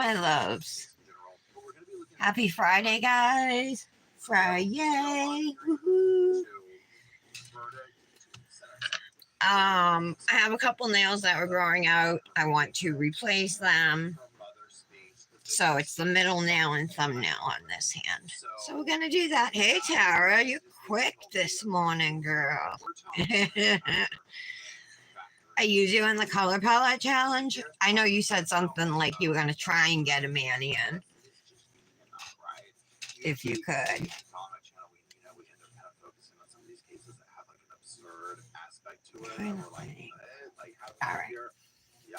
my loves. Happy Friday, guys. Friday. Woohoo. I have a couple nails that were growing out. I want to replace them. So it's the middle nail and thumbnail on this hand. So we're going to do that. Hey, Tara, you're quick this morning, girl. Are you doing the color palette challenge? I know you said something like you were going to try and get a Manny in. If you could. All right.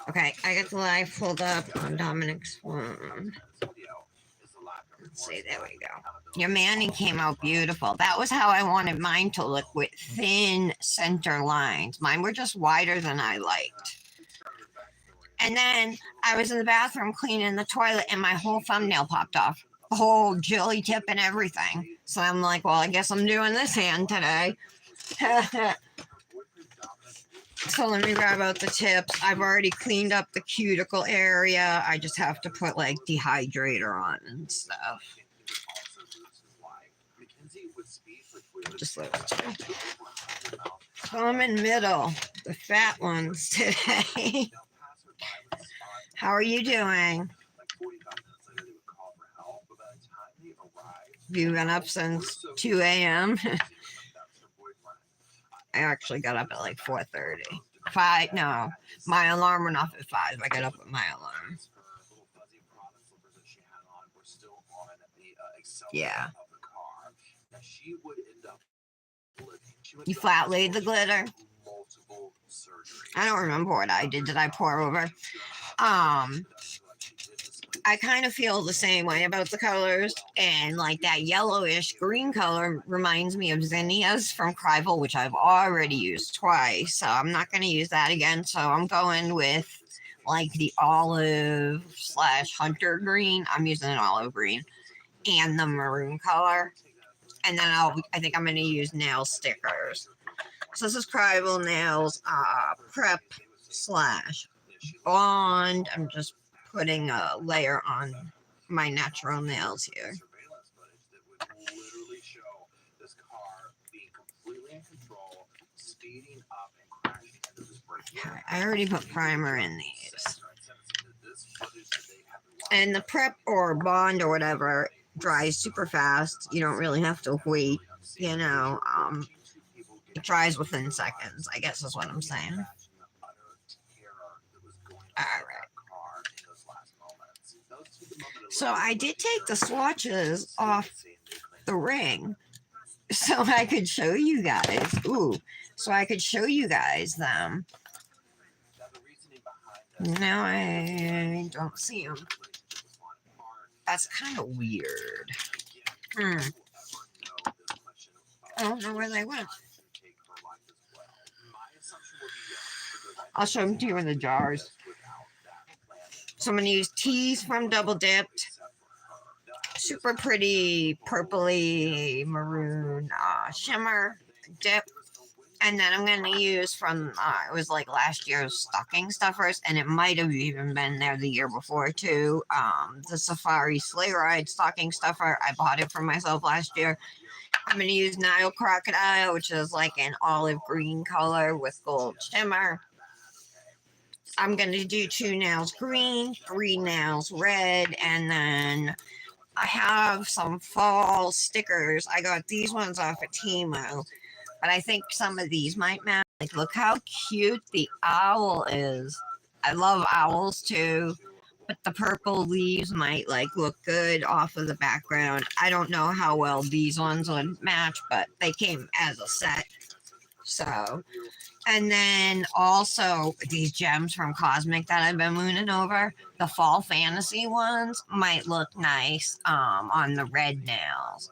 Okay, I got the live pulled up on Dominic's phone. Let's see, there we go. Your Manny came out beautiful. That was how I wanted mine to look, with thin center lines. Mine were just wider than I liked. And then I was in the bathroom cleaning the toilet and my whole thumbnail popped off. The whole jelly tip and everything. So I'm like, well, I guess I'm doing this hand today. So let me grab out the tips. I've already cleaned up the cuticle area. I just have to put like dehydrator on and stuff. Just let it come in middle, the fat ones today. How are you doing? Have you been up since 2 a.m.? I actually got up at like 4:30. 5, no, my alarm went off at 5. I got up with my alarm. Yeah. You flat laid the glitter? I don't remember what I did. Did I pour over? I kind of feel the same way about the colors, and like that yellowish green color reminds me of zinnias from Crivel, which I've already used twice, so I'm not going to use that again. So I'm going with like the olive / hunter green. I'm using an olive green and the maroon color, and then I think I'm going to use nail stickers. So this is Crivel Nails Prep / Bond. I'm just putting a layer on my natural nails here. Okay, I already put primer in these. And the Prep or Bond or whatever dries super fast. You don't really have to wait, you know. It dries within seconds, I guess is what I'm saying. All right. So I did take the swatches off the ring so I could show you guys. So I could show you guys them. Now I don't see them. That's kind of weird. I don't know where they went. I'll show them to you in the jars. So I'm going to use Teas from Double Dipped. Super pretty purpley maroon shimmer dip. And then I'm going to use from, it was like last year's stocking stuffers, and it might have even been there the year before too. The Safari Sleigh Ride stocking stuffer. I bought it for myself last year. I'm going to use Nile Crocodile, which is like an olive green color with gold shimmer. I'm going to do 2 nails green, 3 nails red, and then I have some fall stickers. I got these ones off of Temu, but I think some of these might match. Like, look how cute the owl is. I love owls too, but the purple leaves might like look good off of the background. I don't know how well these ones would match, but they came as a set. So, and then also these gems from Cosmic that I've been mooning over, the Fall Fantasy ones might look nice on the red nails.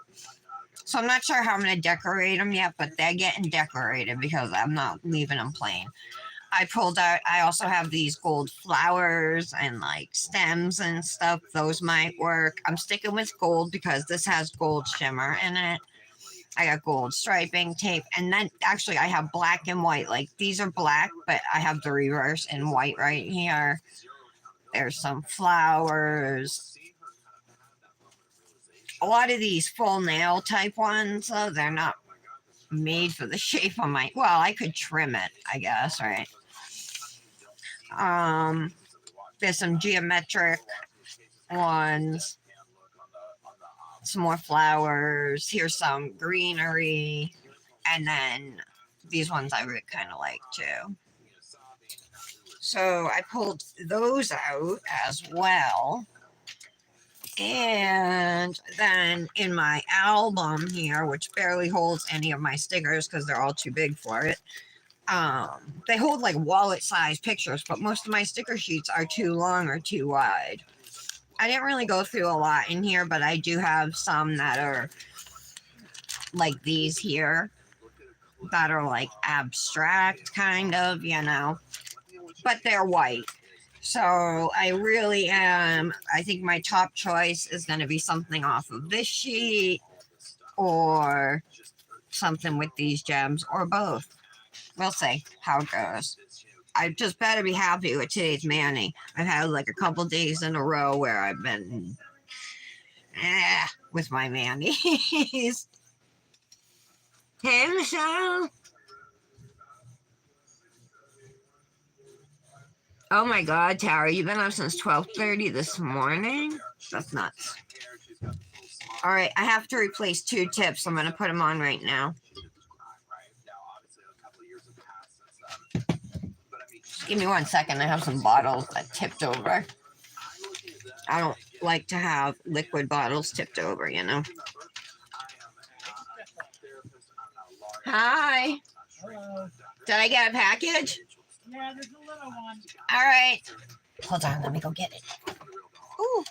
So I'm not sure how I'm going to decorate them yet, but they're getting decorated because I'm not leaving them plain. I pulled out, I also have these gold flowers and like stems and stuff. Those might work. I'm sticking with gold because this has gold shimmer in it. I got gold striping tape, and then actually I have black and white. Like these are black, but I have the reverse in white right here. There's some flowers. A lot of these full nail type ones, though, they're not made for the shape of my. Well, I could trim it, I guess, right? There's some geometric ones. Some more flowers. Here's some greenery. And then these ones I would kind of like too. So I pulled those out as well. And then in my album here, which barely holds any of my stickers because they're all too big for it, they hold like wallet size pictures, but most of my sticker sheets are too long or too wide. I didn't really go through a lot in here, but I do have some that are like these here that are like abstract kind of, but they're white. So I really am, I think my top choice is going to be something off of this sheet or something with these gems or both. We'll see how it goes. I just better be happy with today's Manny. I've had like a couple days in a row where I've been with my Manny's. Hey, Michelle. Oh my God, Tara, you've been up since 12:30 this morning? That's nuts. All right, I have to replace 2 tips. I'm going to put them on right now. Just give me 1 second. I have some bottles that tipped over. I don't like to have liquid bottles tipped over, Hi. Hello. Did I get a package? Yeah, there's a little one. All right. Hold on, let me go get it. Ooh.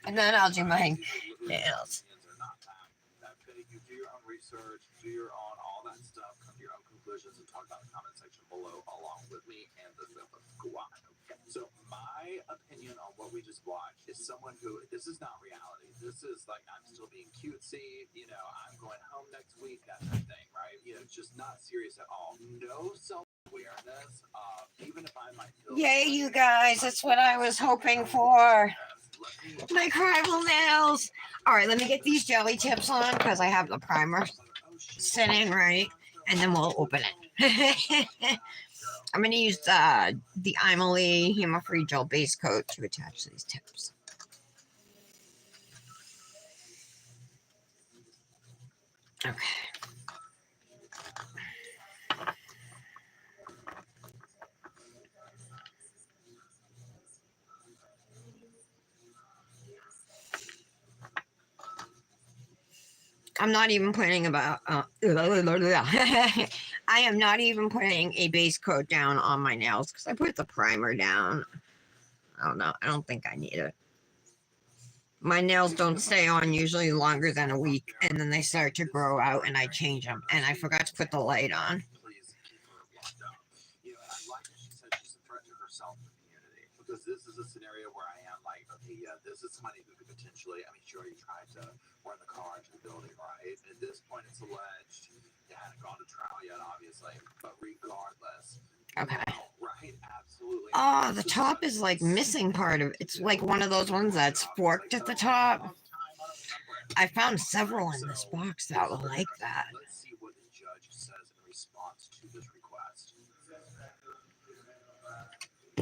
And then I'll do my nails. You do your own research, do your own all that stuff, come to your own conclusions, and talk about the comment section below along with me and the squad. So my opinion on what we just watched is someone who, this is not reality. This is like, I'm still being cutesy, I'm going home next week, that type of thing, right? It's just not serious at all. No self-awareness, even if I might feel... Yay, you guys, that's what I was hoping for. My Crival nails. All right, let me get these jelly tips on because I have the primer sitting right, and then we'll open it. I'm going to use the Imoli Hemo-Free Gel Base Coat to attach these tips. Okay. I'm not even putting I am not even putting a base coat down on my nails because I put the primer down. I don't know. I don't think I need it. My nails don't stay on usually longer than a week, and then they start to grow out, and I change them. And I forgot to put the light on. Because this is a scenario where I am like, okay, yeah, this is somebody who could potentially, sure, you tried to run the car into the building, right? At this point, it's alleged they hadn't gone to trial yet, obviously, but regardless. Okay. Right, absolutely. Oh, the top is like missing part of it. It's like one of those ones that's forked at the top. I found several in this box that were like that. Let's see what the judge says in response to this request.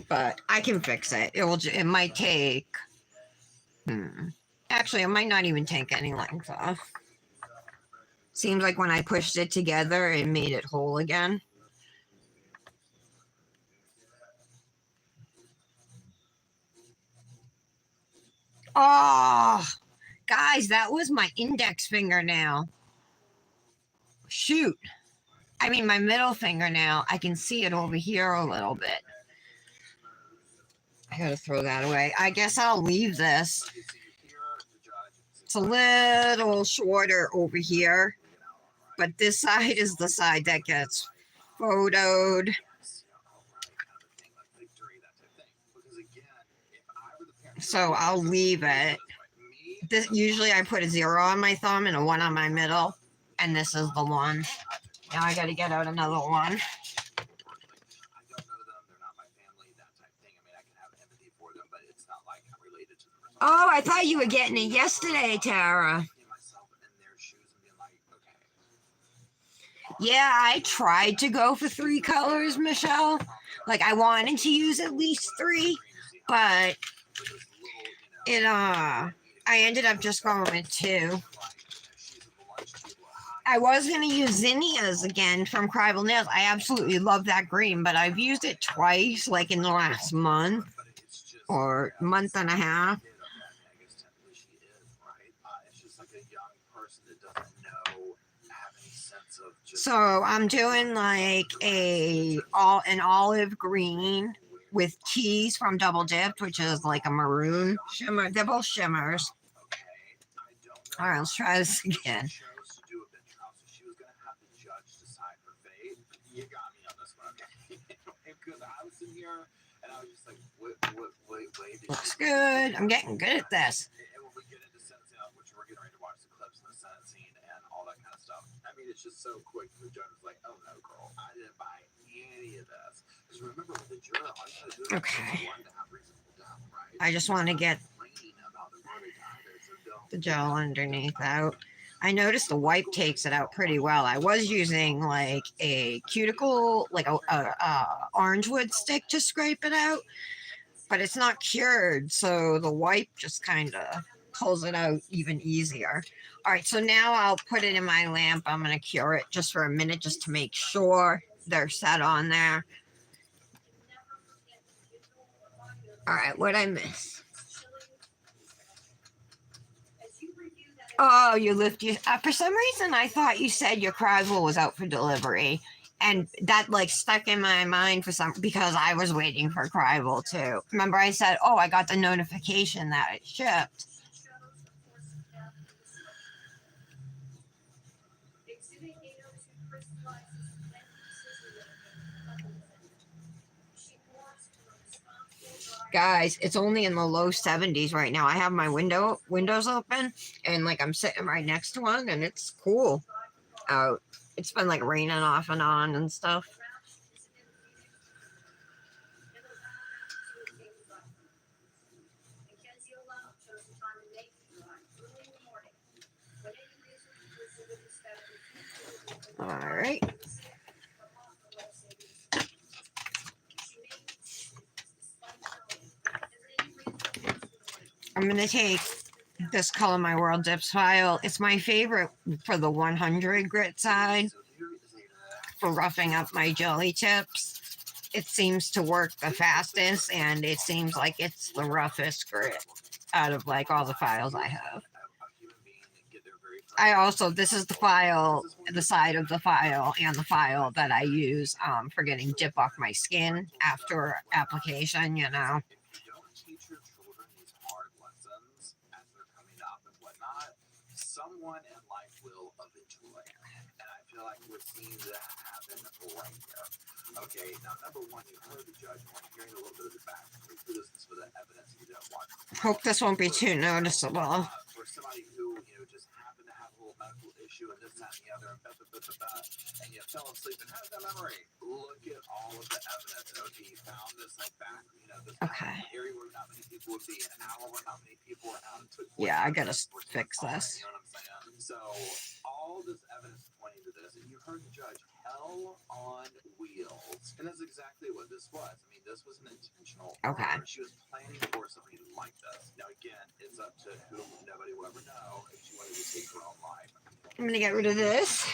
But I can fix it. It might take. Actually, it might not even take any length off. Seems like when I pushed it together, it made it whole again. Oh, guys, that was my index fingernail. Shoot. I mean, my middle fingernail. I can see it over here a little bit. I gotta throw that away. I guess I'll leave this. It's a little shorter over here, but this side is the side that gets photoed. So I'll leave it. Usually I put a 0 on my thumb and a 1 on my middle, and this is the one. Now I gotta get out another one. Oh, I thought you were getting it yesterday, Tara. Yeah, I tried to go for 3 colors, Michelle. Like I wanted to use at least 3, but I ended up just going with 2. I was gonna use zinnias again from Crival Nails. I absolutely love that green, but I've used it twice, like in the last month or month and a half. So I'm doing like an olive green with keys from Double Dipped, which is like a maroon shimmer. They're both shimmers. All right, let's try this again. Looks good. I'm getting good at this. It's just so quick. The judge was like, "Oh no, girl, I didn't buy any of this." Because remember, with the juror, all you gotta do is one to have reasonable doubt, right? I just want to get the gel underneath out. I noticed the wipe takes it out pretty well. I was using like a cuticle, like a orange wood stick to scrape it out, but it's not cured, so the wipe just kind of pulls it out even easier. All right, so now I'll put it in my lamp. I'm going to cure it just for a minute just to make sure they're set on there. All right, what'd I miss? Oh, you lift your. For some reason, I thought you said your Crival was out for delivery, and that like stuck in my mind because I was waiting for Crival too. Remember, I said, "Oh, I got the notification that it shipped." Guys, it's only in the low 70s right now. I have my windows open, and like I'm sitting right next to one, and it's cool out. It's been like raining off and on and stuff. All right. I'm going to take this Color My World Dips file. It's my favorite for the 100 grit side for roughing up my jelly tips. It seems to work the fastest, and it seems like it's the roughest grit out of like all the files I have. This is the file, the side of the file, and the file that I use for getting dip off my skin after application, you know. Someone in life will eventually, and I feel like we're seeing that happen right here. Okay, now number one, you heard the judge, and we're hearing a little bit of the back. This is for the evidence you don't want. Hope this won't be too noticeable. For somebody who just happened to have a little medical issue and this, that, and the other, and you fell asleep and had that memory. Look at all of the evidence. Okay, you found this like back, this area where not many people would be, an hour where not many people were out. Yeah, I gotta fix this. You know what I'm saying? So all this evidence pointing to this, and you heard the judge, hell on wheels, and that's exactly what this was. I mean, this was an intentional. Okay. She was planning for something like this. Now again, it's up to whom nobody will ever know if she wanted to take her own life. I'm gonna get rid of this.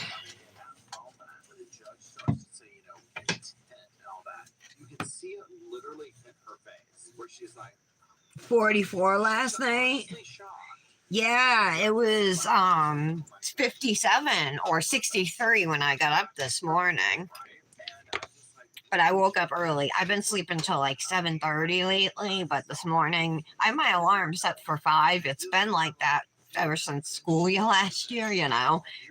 The judge starts to say, intent and all that. You can see it literally in her face, where she's like 44 last night. Yeah, it was 57 or 63 when I got up this morning. But I woke up early. I've been sleeping till like 7:30 lately, but this morning I have my alarm set for 5. It's been like that ever since school last year,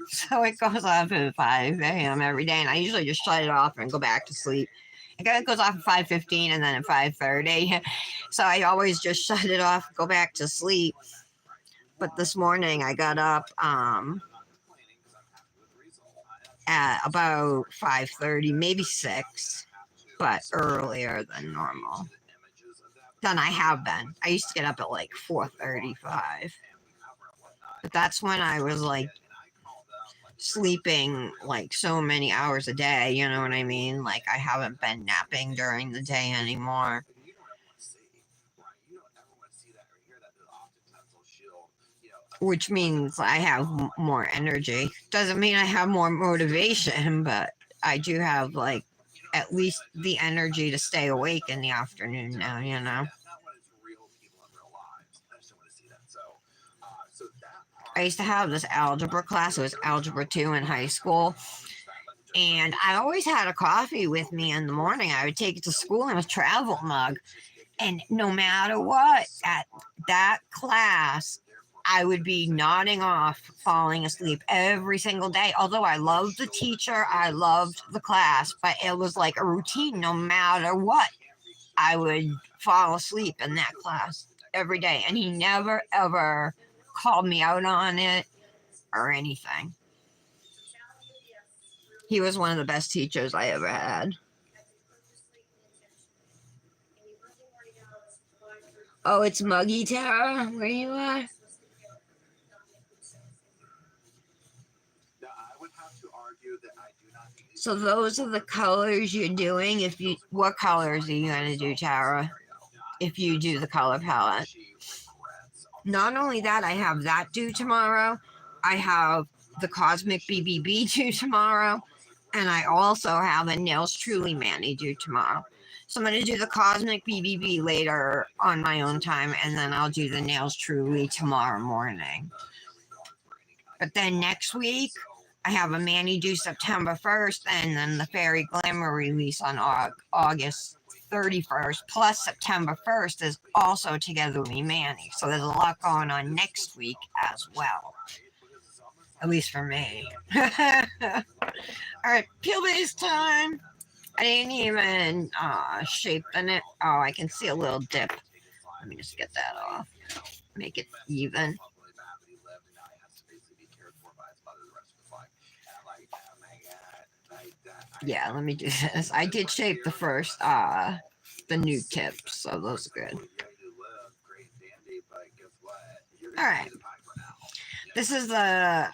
So it goes off at 5 a.m. every day, and I usually just shut it off and go back to sleep. It goes off at 5:15 and then at 5:30. So I always just shut it off, go back to sleep. But this morning I got up at about 5:30, maybe 6, but earlier than normal. than I have been. I used to get up at like 4:35, but that's when I was like sleeping like so many hours a day, you know what I mean? Like I haven't been napping during the day anymore, which means I have more energy. Doesn't mean I have more motivation, but I do have like at least the energy to stay awake in the afternoon now, you know? I used to have this algebra class. It was algebra 2 in high school. And I always had a coffee with me in the morning. I would take it to school in a travel mug. And no matter what, at that class, I would be nodding off, falling asleep every single day. Although I loved the teacher, I loved the class, but it was like a routine. No matter what, I would fall asleep in that class every day. And he never, ever called me out on it or anything. He was one of the best teachers I ever had. Oh, it's muggy, Tara, where you are? So those are the colors you're doing. What colors are you gonna do, Tara? If you do the color palette. Not only that, I have that due tomorrow. I have the Cosmic BBB due tomorrow. And I also have a Nails Truly Mani due tomorrow. So I'm going to do the Cosmic BBB later on my own time. And then I'll do the Nails Truly tomorrow morning. But then next week, I have a Mani due September 1st. And then the Fairy Glamour release on August 31st, plus September 1st is also Together with Me Mani. So there's a lot going on next week as well. At least for me. Alright, peel base time. I didn't even shape it. Oh, I can see a little dip. Let me just get that off. Make it even. Yeah, let me do this. I did shape the first, the new tips, so those are good. Alright. This is the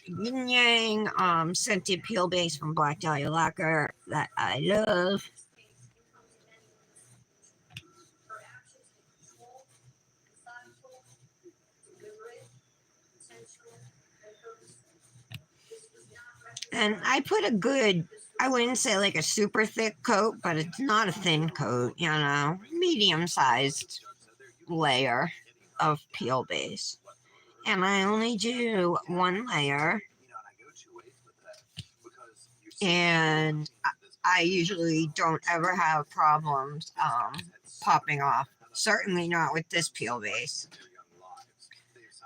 Yin Yang scented peel base from Black Dahlia Lacquer that I love. And I put a good, I wouldn't say like a super thick coat, but it's not a thin coat, you know, medium sized layer of peel base. And I only do one layer. And I usually don't ever have problems popping off. Certainly not with this peel base.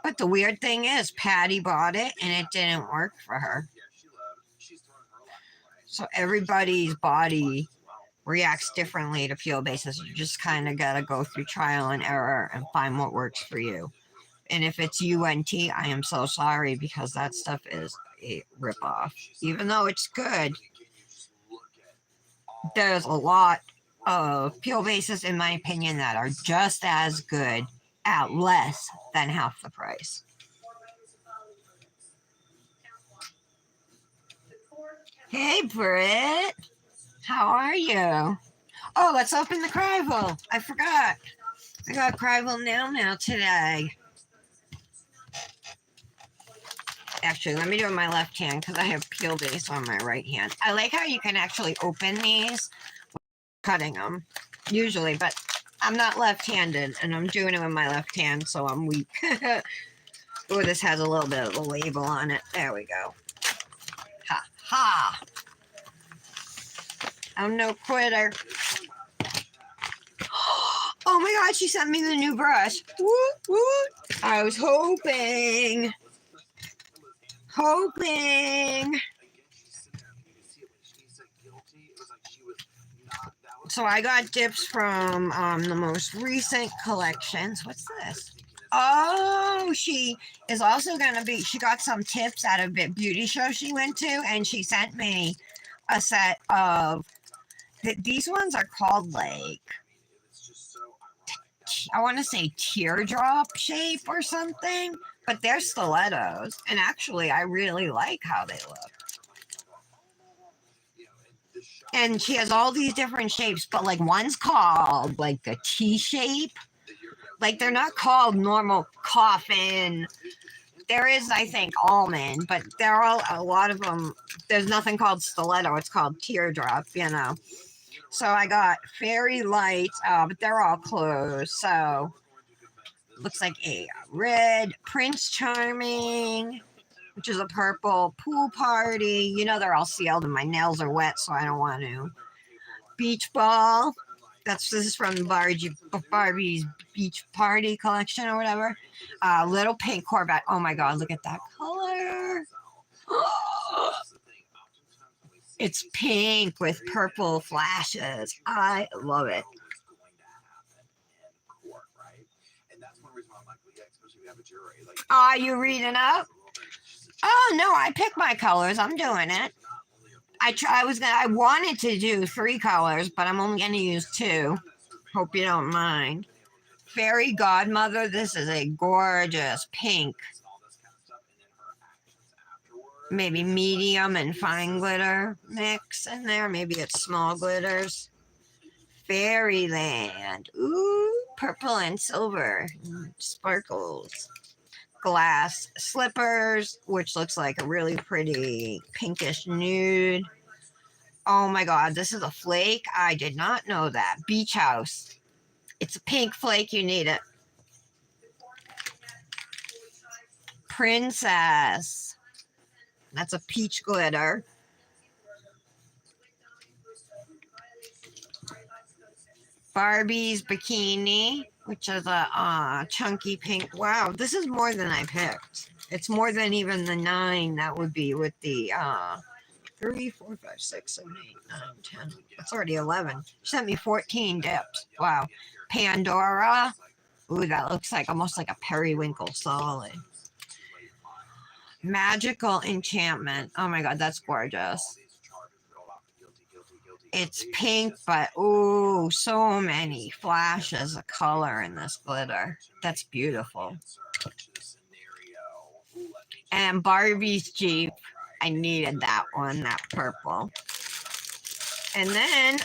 But the weird thing is, Patty bought it and it didn't work for her. So everybody's body reacts differently to peel bases. You just kind of got to go through trial and error and find what works for you. And if it's UNT, I am so sorry, because that stuff is a ripoff. Even though it's good, there's a lot of peel bases, in my opinion, that are just as good at less than half the price. Hey, Britt. How are you? Oh, let's open the Crivel. I forgot. I got Crivel now today. Actually, let me do it with my left hand because I have peel base on my right hand. I like how you can actually open these without cutting them, usually, but I'm not left-handed, and I'm doing it with my left hand, so I'm weak. Oh, this has a little bit of a label on it. There we go. Ha ha! I'm no quitter. Oh my god, she sent me the new brush. Woo woo! I was hoping. So I got dips from the most recent collections. What's this? Oh, she is also going to be, she got some tips at a beauty show she went to, and she sent me a set of, these ones are called like I want to say teardrop shape or something, but they're stilettos. And actually, I really like how they look. And she has all these different shapes, but like one's called like the T shape. Like they're not called normal coffin. There is, I think, almond, but there are a lot of them. There's nothing called stiletto. It's called teardrop, you know. So I got fairy lights, but they're all closed. So looks like a red Prince Charming, which is a purple pool party. You know they're all sealed and my nails are wet, so I don't want to. Beach ball. This is from Barbie's Beach Party collection or whatever. Little pink Corvette. Oh my god, look at that color. It's pink with purple flashes. I love it. Are you reading up? Oh no, I picked my colors. I'm doing it. I wanted to do 3 colors, but I'm only gonna use 2. Hope you don't mind. Fairy Godmother. This is a gorgeous pink. Maybe medium and fine glitter mix in there. Maybe it's small glitters. Fairyland. Ooh, purple and silver. Sparkles. Glass slippers, which looks like a really pretty pinkish nude. Oh my god, this is a flake. I did not know that. Beach house. It's a pink flake. You need it. Princess. That's a peach glitter. Barbie's bikini, which is a chunky pink. Wow, this is more than I picked. It's more than even the 9 that would be with the 3, 4, 5, 6, 7, 8, 9, 10. It's already 11. She sent me 14 dips. Wow. Pandora. Ooh, that looks like almost like a periwinkle solid. Magical enchantment. Oh my god, that's gorgeous. It's pink, but ooh, so many flashes of color in this glitter. That's beautiful. And Barbie's Jeep. I needed that one, that purple. And then,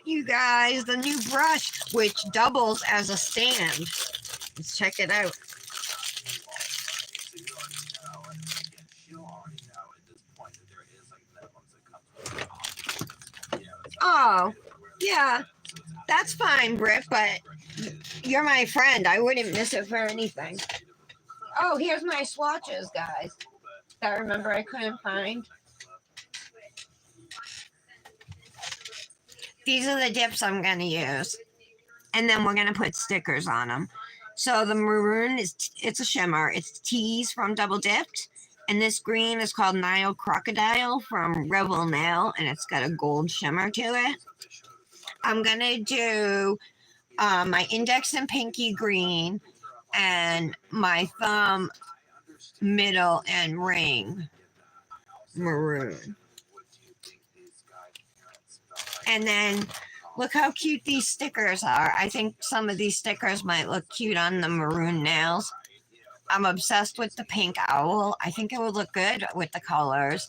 you guys, the new brush, which doubles as a stand. Let's check it out. Oh, yeah, that's fine, Britt, but you're my friend. I wouldn't miss it for anything. Oh, here's my swatches, guys. That I remember I couldn't find. These are the dips I'm going to use. And then we're going to put stickers on them. So the maroon it's a shimmer. It's Tease from Double Dipped. And this green is called Nile Crocodile from Rebel Nail. And it's got a gold shimmer to it. I'm going to do my index and pinky green. And my thumb, middle, and ring maroon. And then look how cute these stickers are. I think some of these stickers might look cute on the maroon nails. I'm obsessed with the pink owl. I think it would look good with the colors.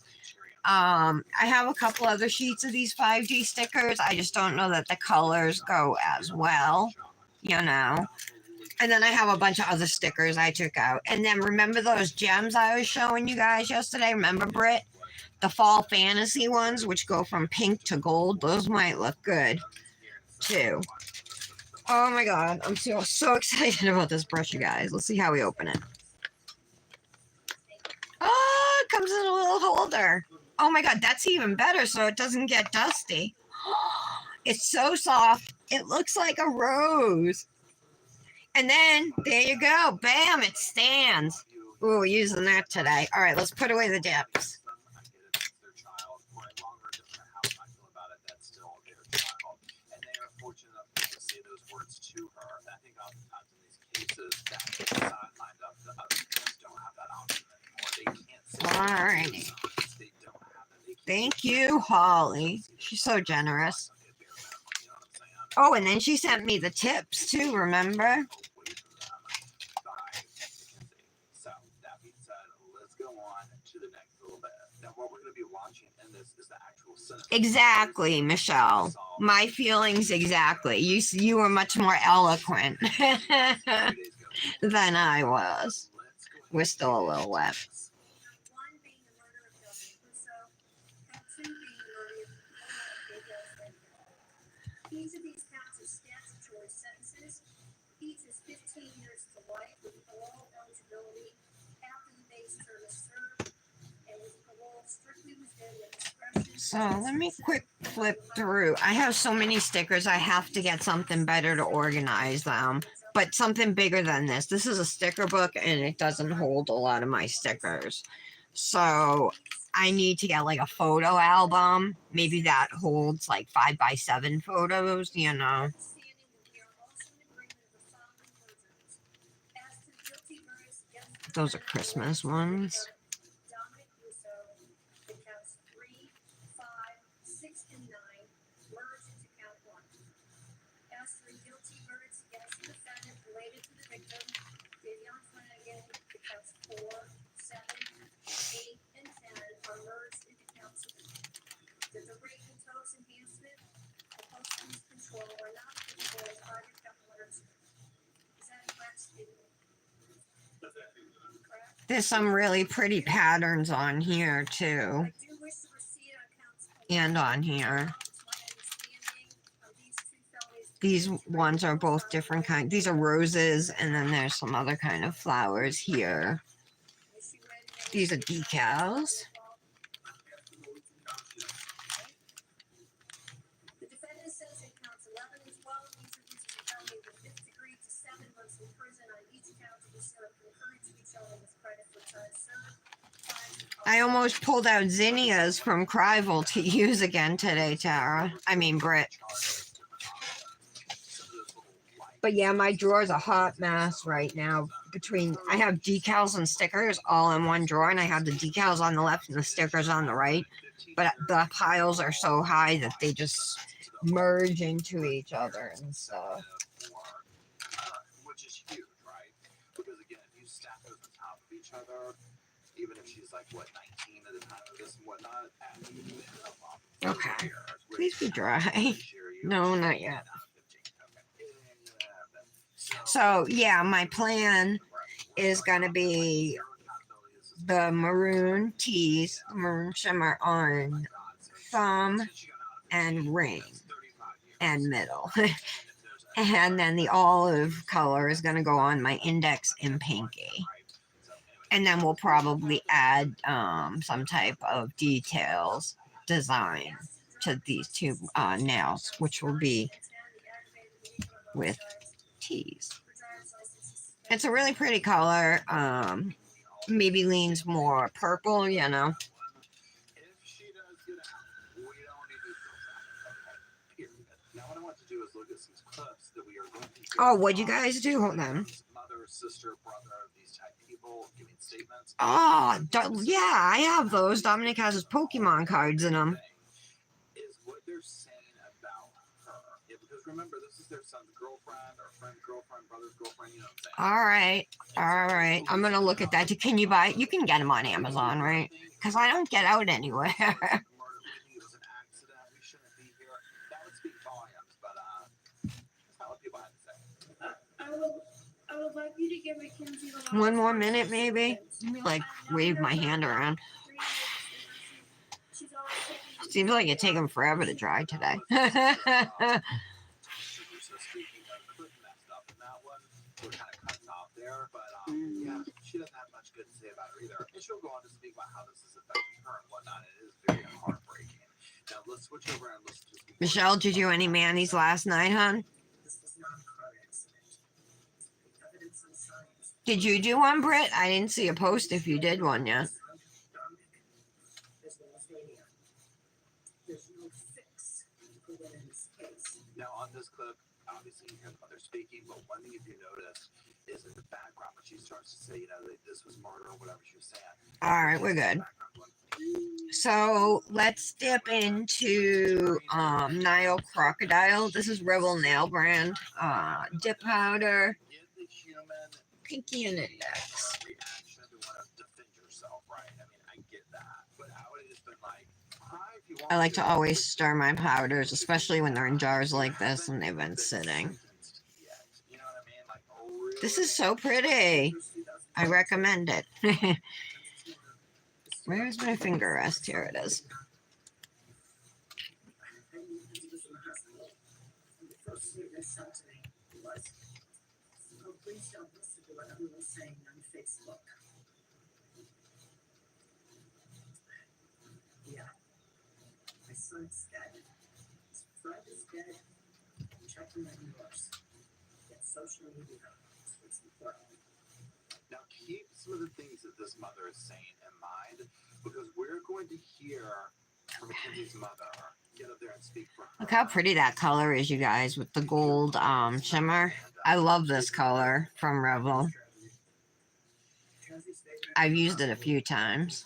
I have a couple other sheets of these 5D stickers. I just don't know that the colors go as well, you know. And then I have a bunch of other stickers I took out. And then remember those gems I was showing you guys yesterday? Remember, Britt? The fall fantasy ones, which go from pink to gold. Those might look good, too. Oh my god. I'm so excited about this brush, you guys. Let's see how we open it. Oh, it comes in a little holder. Oh my god, that's even better so it doesn't get dusty. It's so soft. It looks like a rose. And then, there you go. Bam, it stands. Ooh, using that today. All right, let's put away the dips. All right. Thank you, Holly. She's so generous. Oh, and then she sent me the tips too, remember? away from them by Mackenzie. So that being said, let's go on to the next little bit. Now, what we're going to be watching in this is the actual cinema. Exactly, Michelle. My feelings exactly. You were much more eloquent than I was. We're still a little wet. One being the murder of Delphine Russo, and two being the murder of Gabriel Fenton. Each of these counts are statutory sentences. Each is 15 years to life with parole eligibility after the base term is served, and with parole strictly within the discretion. So let me quick flip through. I have so many stickers. I have to get something better to organize them. But something bigger than this. This is a sticker book and it doesn't hold a lot of my stickers. So I need to get like a photo album. Maybe that holds like 5x7 photos, you know. Those are Christmas ones. Dominic Russo, the counts 3, 5, 6, and 9 merge into count 1. As for guilty verdicts against the defendant related to the victim, Davion Flanagan, the counts 4, 7, 8, and 10 are merged into count 2. The rape and toast enhancement, the post-use control are not applicable as either count 1 or 2. Is that correct, Stephen? Correct? There's some really pretty patterns on here too. I do wish to receipt on counts 11. And on here. It's my understanding of these two felonies. These ones are both different kinds. These are roses and then there's some other kind of flowers here. Is she ready to- These are decals. The defendant says in counts 11 and 12, each of these is a felony of the 5th degree to 7 months in prison on each count to be served concurrent to each other with credit for time served. I almost pulled out zinnias from Crivel to use again today, Tara. I mean, Britt. But yeah, my drawer's a hot mess right now. I have decals and stickers all in one drawer, and I have the decals on the left and the stickers on the right. But the piles are so high that they just merge into each other and stuff. Which is huge, right? Because again, if you stack those on top of each other, even if she's like what 19 at the time of this and whatnot, Okay. Please be dry. No, not yet. So yeah, my plan is gonna be the maroon tees, maroon shimmer on thumb and ring and middle. And then the olive color is gonna go on my index and pinky. And then we'll probably add some type of details design to these two nails, which will be with tees. It's a really pretty color. Maybe leans more purple, you know. If she does get out, we don't need to feel that. Okay. Period. Now what I want to do is look at some clips that we are going to Oh, what'd you guys do? Hold on. Mother, sister, brother, these type people giving statements. Oh, yeah, I have those. Dominic has his Pokemon cards in them. Is what they're saying about her. Yeah, because remember, this is their son's girlfriend or friend, girlfriend, brother's girlfriend, you know what I'm saying? All right. I'm gonna look at that. Can you buy? You can get them on Amazon, right? Because I don't get out anywhere. Murder, we think it was an accident. We shouldn't be here. That would speak volumes, but that's not what people have to say. I would like you to give Mackenzie the One more minute, maybe. Let me like wave my hand around. Seems like it's taking forever to dry today. Yeah, she doesn't have much good to say about her either. And she'll go on to speak about how this is affecting her and whatnot. It is very heartbreaking. Now let's switch over and listen to some Michelle, did you do any manis last night, hon? Did you do one, Britt? I didn't see a post if you did one yet. Now on this clip, obviously you hear the mother speaking, but one thing if you notice is in the background when she starts to say, you know, that this was murder or whatever she was saying. All right, we're good. So let's dip into Nile Crocodile. This is Rebel Nail Brand. Dip powder, Give the human pinky and index. reaction to want to defend yourself, right? I mean, I get that, but I would have just been like, hi, if you want I like to always stir my powders, especially when they're in jars like this and they've been sitting. You know what I mean? Like, really, This is so pretty. I recommend it. Where's my finger rest? Here it is. The first thing they said to me was, "Oh, please don't listen to what everyone's saying on Facebook." Yeah, my son's dead. His friend is dead. Check him on yours. Get social media. That's what's important. Now, keep some of the things that this mother is saying in mind, because we're going to hear from Mackenzie's mother get up there and speak for her. Look how pretty that color is, you guys, with the gold shimmer. I love this color from Rebel. I've used it a few times.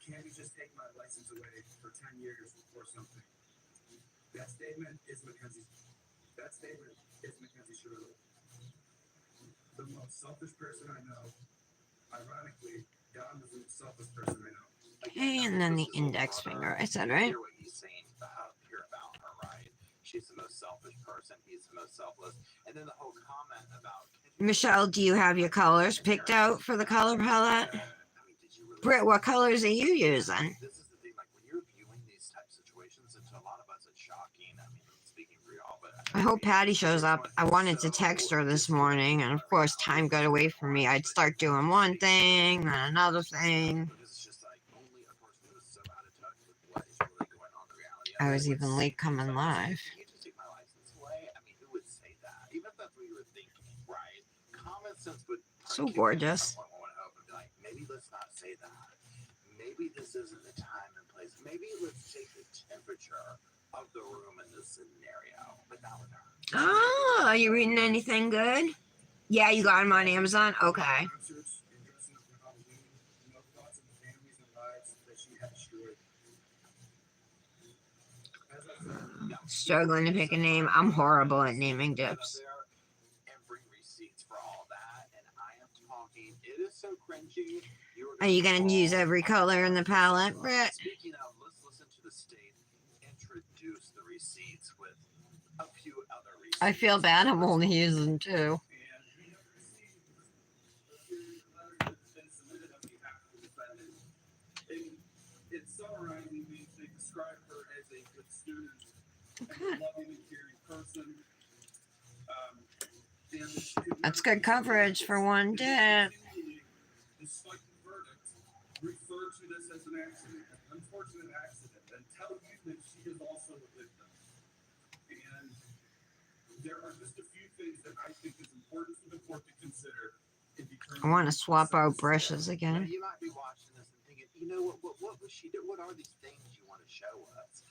Can't you just take my license away for 10 years or something? That statement is Mackenzie Shirley. The most selfish person I know. Ironically, Don is the most selfish person I know. Okay, and then the index finger. I said, right? Hear what he's saying here about her, right? She's the most selfish person. He's the most selfless. And then the whole comment about Michelle, do you have your colors picked out for the color palette? I mean, did you really Britt, what colors are you using? This is the thing, like when you're viewing these type situations, and to a lot of us it's shocking. I mean, I'm speaking for y'all, but I hope Patty shows up. I wanted to text her this morning, and of course, time got away from me. I'd start doing one thing, then another thing. because it's just like only a person who is so out of touch with what is really going on in reality. I was even late coming live. You just take my license away. I mean, who would say that? Even if that's what you were thinking, right? Common sense would So gorgeous. Like, maybe let's not say that. Maybe this isn't the time and place. Maybe let's take the temperature of the room in this scenario, but not with her. Oh, are you reading anything good? Yeah, you got them on Amazon? Okay. Concerts and dressing up for Halloween. No thoughts of the families and lives that she had destroyed. As I said, Now, Struggling to pick a name. I'm horrible at naming dips. and bring receipts for all that, and I am talking. It is so cringy. Are you going to use every color in the palette, Britt? Speaking of, let's listen to the state introduce the receipts with a few other receipts. I feel bad. I'm only using two. and we have received a series of letters that's been submitted on behalf of the defendant. In summarizing these, they describe her as a good student, a loving and caring person. And she could That's never good coverage for one dip. Despite the verdict, refer to this as an accident, an unfortunate accident, and tell you that she is also a victim. And there are just a few things that I think is important for the court to consider in determining. I want to swap out brushes Now, again. you might be watching this and thinking, you know what was she doing? What are these things you want to show us?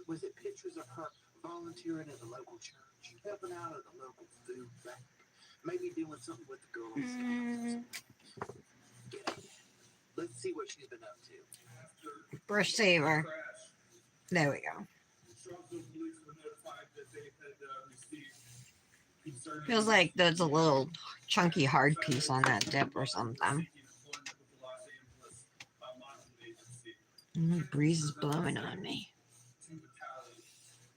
Was it pictures of her volunteering at the local church, helping out at the local food bank, maybe doing something with the Girl Scouts? Get it. Let's see what she's been up to. After Brush saver. crash, There we go. Charlottesville police were notified that they had received concerning. Feels like there's a little chunky hard piece on that dip or something. Seeking employment with the Los Angeles Modeling Agency. The breeze is blowing on me. To retaliate.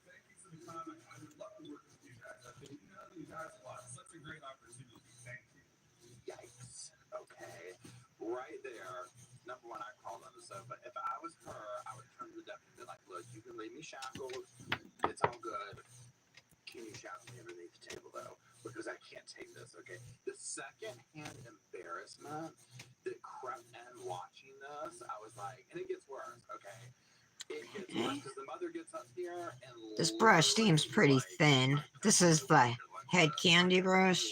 Thank you for the comment. I would love to work with you guys. I've been emailing you guys a lot. Such a great opportunity. Thank you. Yikes. Okay. Right there. Number one, I crawled on the sofa. If I was her, I would turn to the deputy and be like, look, you can leave me shackled. It's all good. Can you shackle me underneath the table, though? Because I can't take this, okay? The second-hand embarrassment that crept in watching this, I was like, and it gets worse, okay? It gets worse because the mother gets up here and This brush seems pretty thin. This is the head candy brush.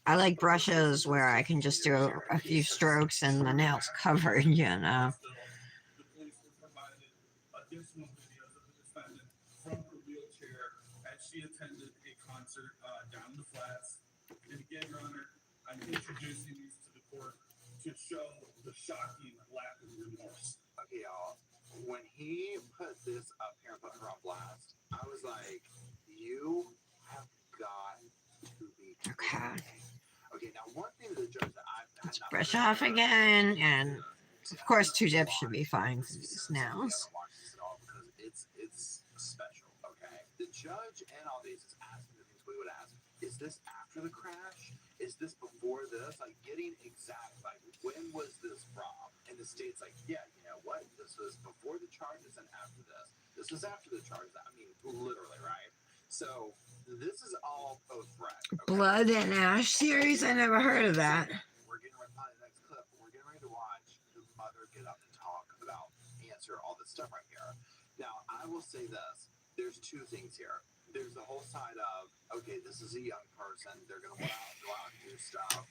I like brushes where I can just do a few strokes and the nail's covered, you know. The police were provided additional videos of the defendant from her wheelchair as she attended a concert down in the flats. And again, Your Honor, I'm introducing these to the court to to show the shocking lack of remorse. Okay, y'all. When he put this up here and put her on blast, I was like, you have got to be kidding Okay. me. Okay, now one thing that the judge that I've Let's brush off again, and of course, 2-Dip should be fine for these nails. It's special, okay? The judge and all these is asking the things we would ask. Is this after the crash? Is this before this? Like getting exact, like when was this from? And the state's like, yeah, you know what? This was before the charges and after this. This was after the charges. I mean, literally, right? So this is all post threat. Okay? Blood and Ash series? I never heard of that. We're getting ready to the next clip. We're getting ready to watch the mother get up and talk about answer all this stuff right here. Now, I will say this. There's two things here. There's the whole side of, okay, this is a young person. They're going to go out and do stuff,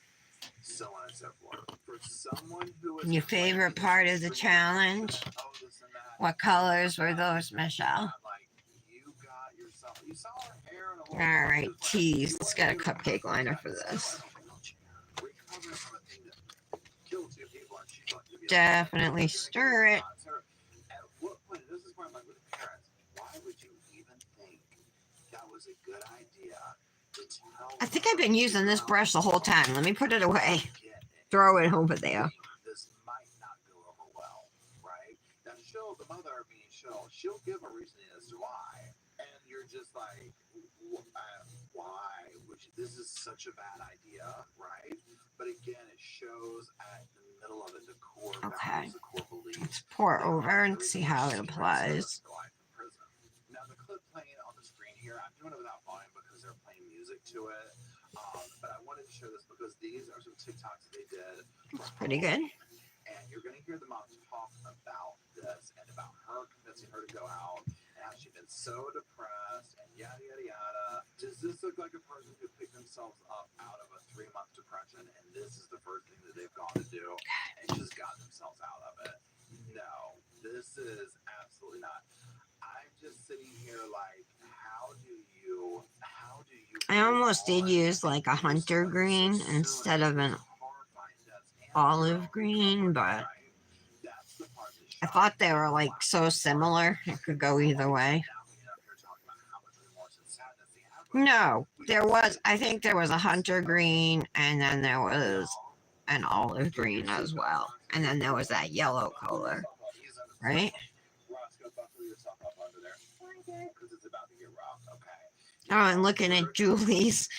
so on and so forth. For someone who is... Your favorite part of the challenge? Oh, this and that. What colors were those, Michelle? Like, you got yourself... You saw her hair in a little... All right, tease. Let's get a cupcake liner for this. Recovering from a thing that killed 2 people, and she's like, Definitely stir it. At what point, this is where I'm like with the parents, why would you even think that was a good idea to tell I think I've been using this brush the whole time. Let me put it away. Throw it over there. This might not go over well, right? Now, the mother being she'll give a reasoning as to why, and you're just like, why? This is such a bad idea, right? But again, it shows at the middle of it the core Okay. values, the core beliefs. Pour over and see how it applies. Now the clip playing on the screen here, I'm doing it without volume because they're playing music to it. But I wanted to show this because these are some TikToks that they did. It's pretty good. And you're going to hear the mom talk about this and about her convincing her to go out and how she's been so depressed and yada, yada, yada. Does this look like a person who picked themselves up out of a 3-month depression and this is the first thing that they've gone to do and just got themselves out of it? No, this is absolutely not. I'm just sitting here like, how do you I almost did use like a hunter green instead of an olive green, but I thought they were like so similar. It could go either way. No, I think there was a hunter green and then there was an olive green as well. And then there was that yellow color, right? Oh, and looking at Julie's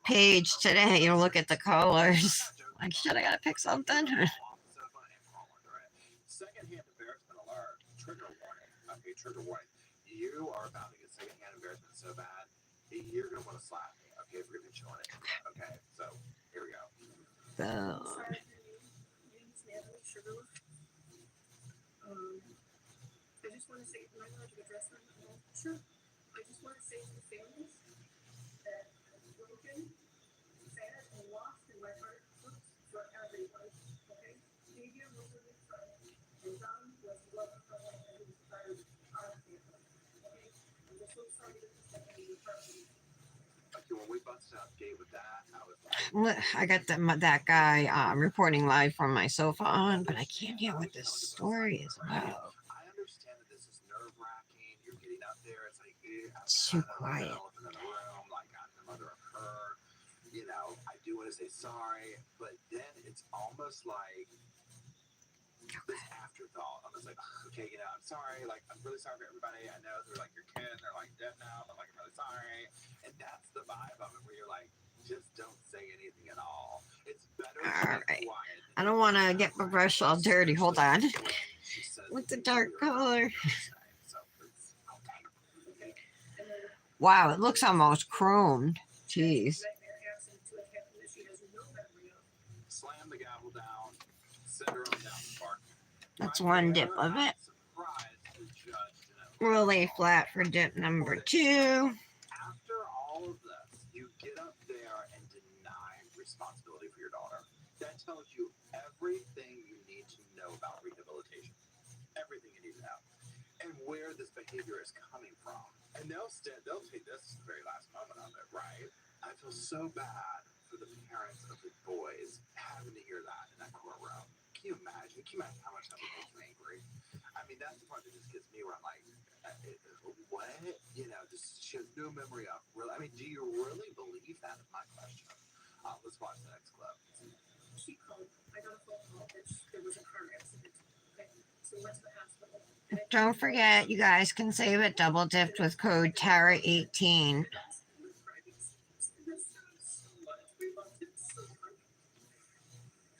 page today, you look at the colors. Like, shit, I gotta pick something. Secondhand embarrassment alert. Trigger warning. Okay, trigger warning. You are about to get secondhand embarrassment so bad, you're gonna want to slap me. Okay, if you're gonna be chilling it. Okay, so here we go. So, Sorry for you. My name's Natalie Sugarloaf. I just want to say, am I allowed to address them? Sure. I just want to say to the families that I'm broken, sad, and lost, and my heart hurts for everyone. Okay? Xavier was a good friend, and Don was the love of my life, and he was part of our family. Okay? I'm just so sorry that this happened to you personally. Okay, when we busted out the gate with that, I was like, I got that guy reporting live from my sofa on, but I can't hear what this story is about. I understand that this is nerve-wracking. You're getting up there. It's like, It's too quiet. In the room, like I'm the mother of her. You know, I do want to say sorry, but then it's almost like this afterthought. I'm just like, okay, you know, I'm sorry. Like, I'm really sorry for everybody. I know they're like your kid. They're like dead now, but like I'm really sorry. And that's the vibe of it, where you're like, just don't say anything at all. It's better to All be right. quiet. I don't want to get my brush all dirty. Hold on. What's the dark color? Wow, it looks almost chromed. Jeez. Slam the gavel down, send her on down the park. That's one dip of it. Really flat for dip number 2. After all of this, you get up there and deny responsibility for your daughter. That tells you everything you need to know about rehabilitation. Everything you need to know. And where this behavior is coming from. And they'll take this as the very last moment of it, right? I feel so bad for the parents of the boys having to hear that in that courtroom. you imagine how much that would make you angry? I mean, that's the part that just gets me where I'm like, what? You know, just she has no memory of. Really, I mean, do you really believe that? Is my question. Let's watch the next clip. She called. I got a phone call that there was a car accident. Okay, so we went to the hospital. And I Don't forget, you guys can save it double dipped with code Tara18.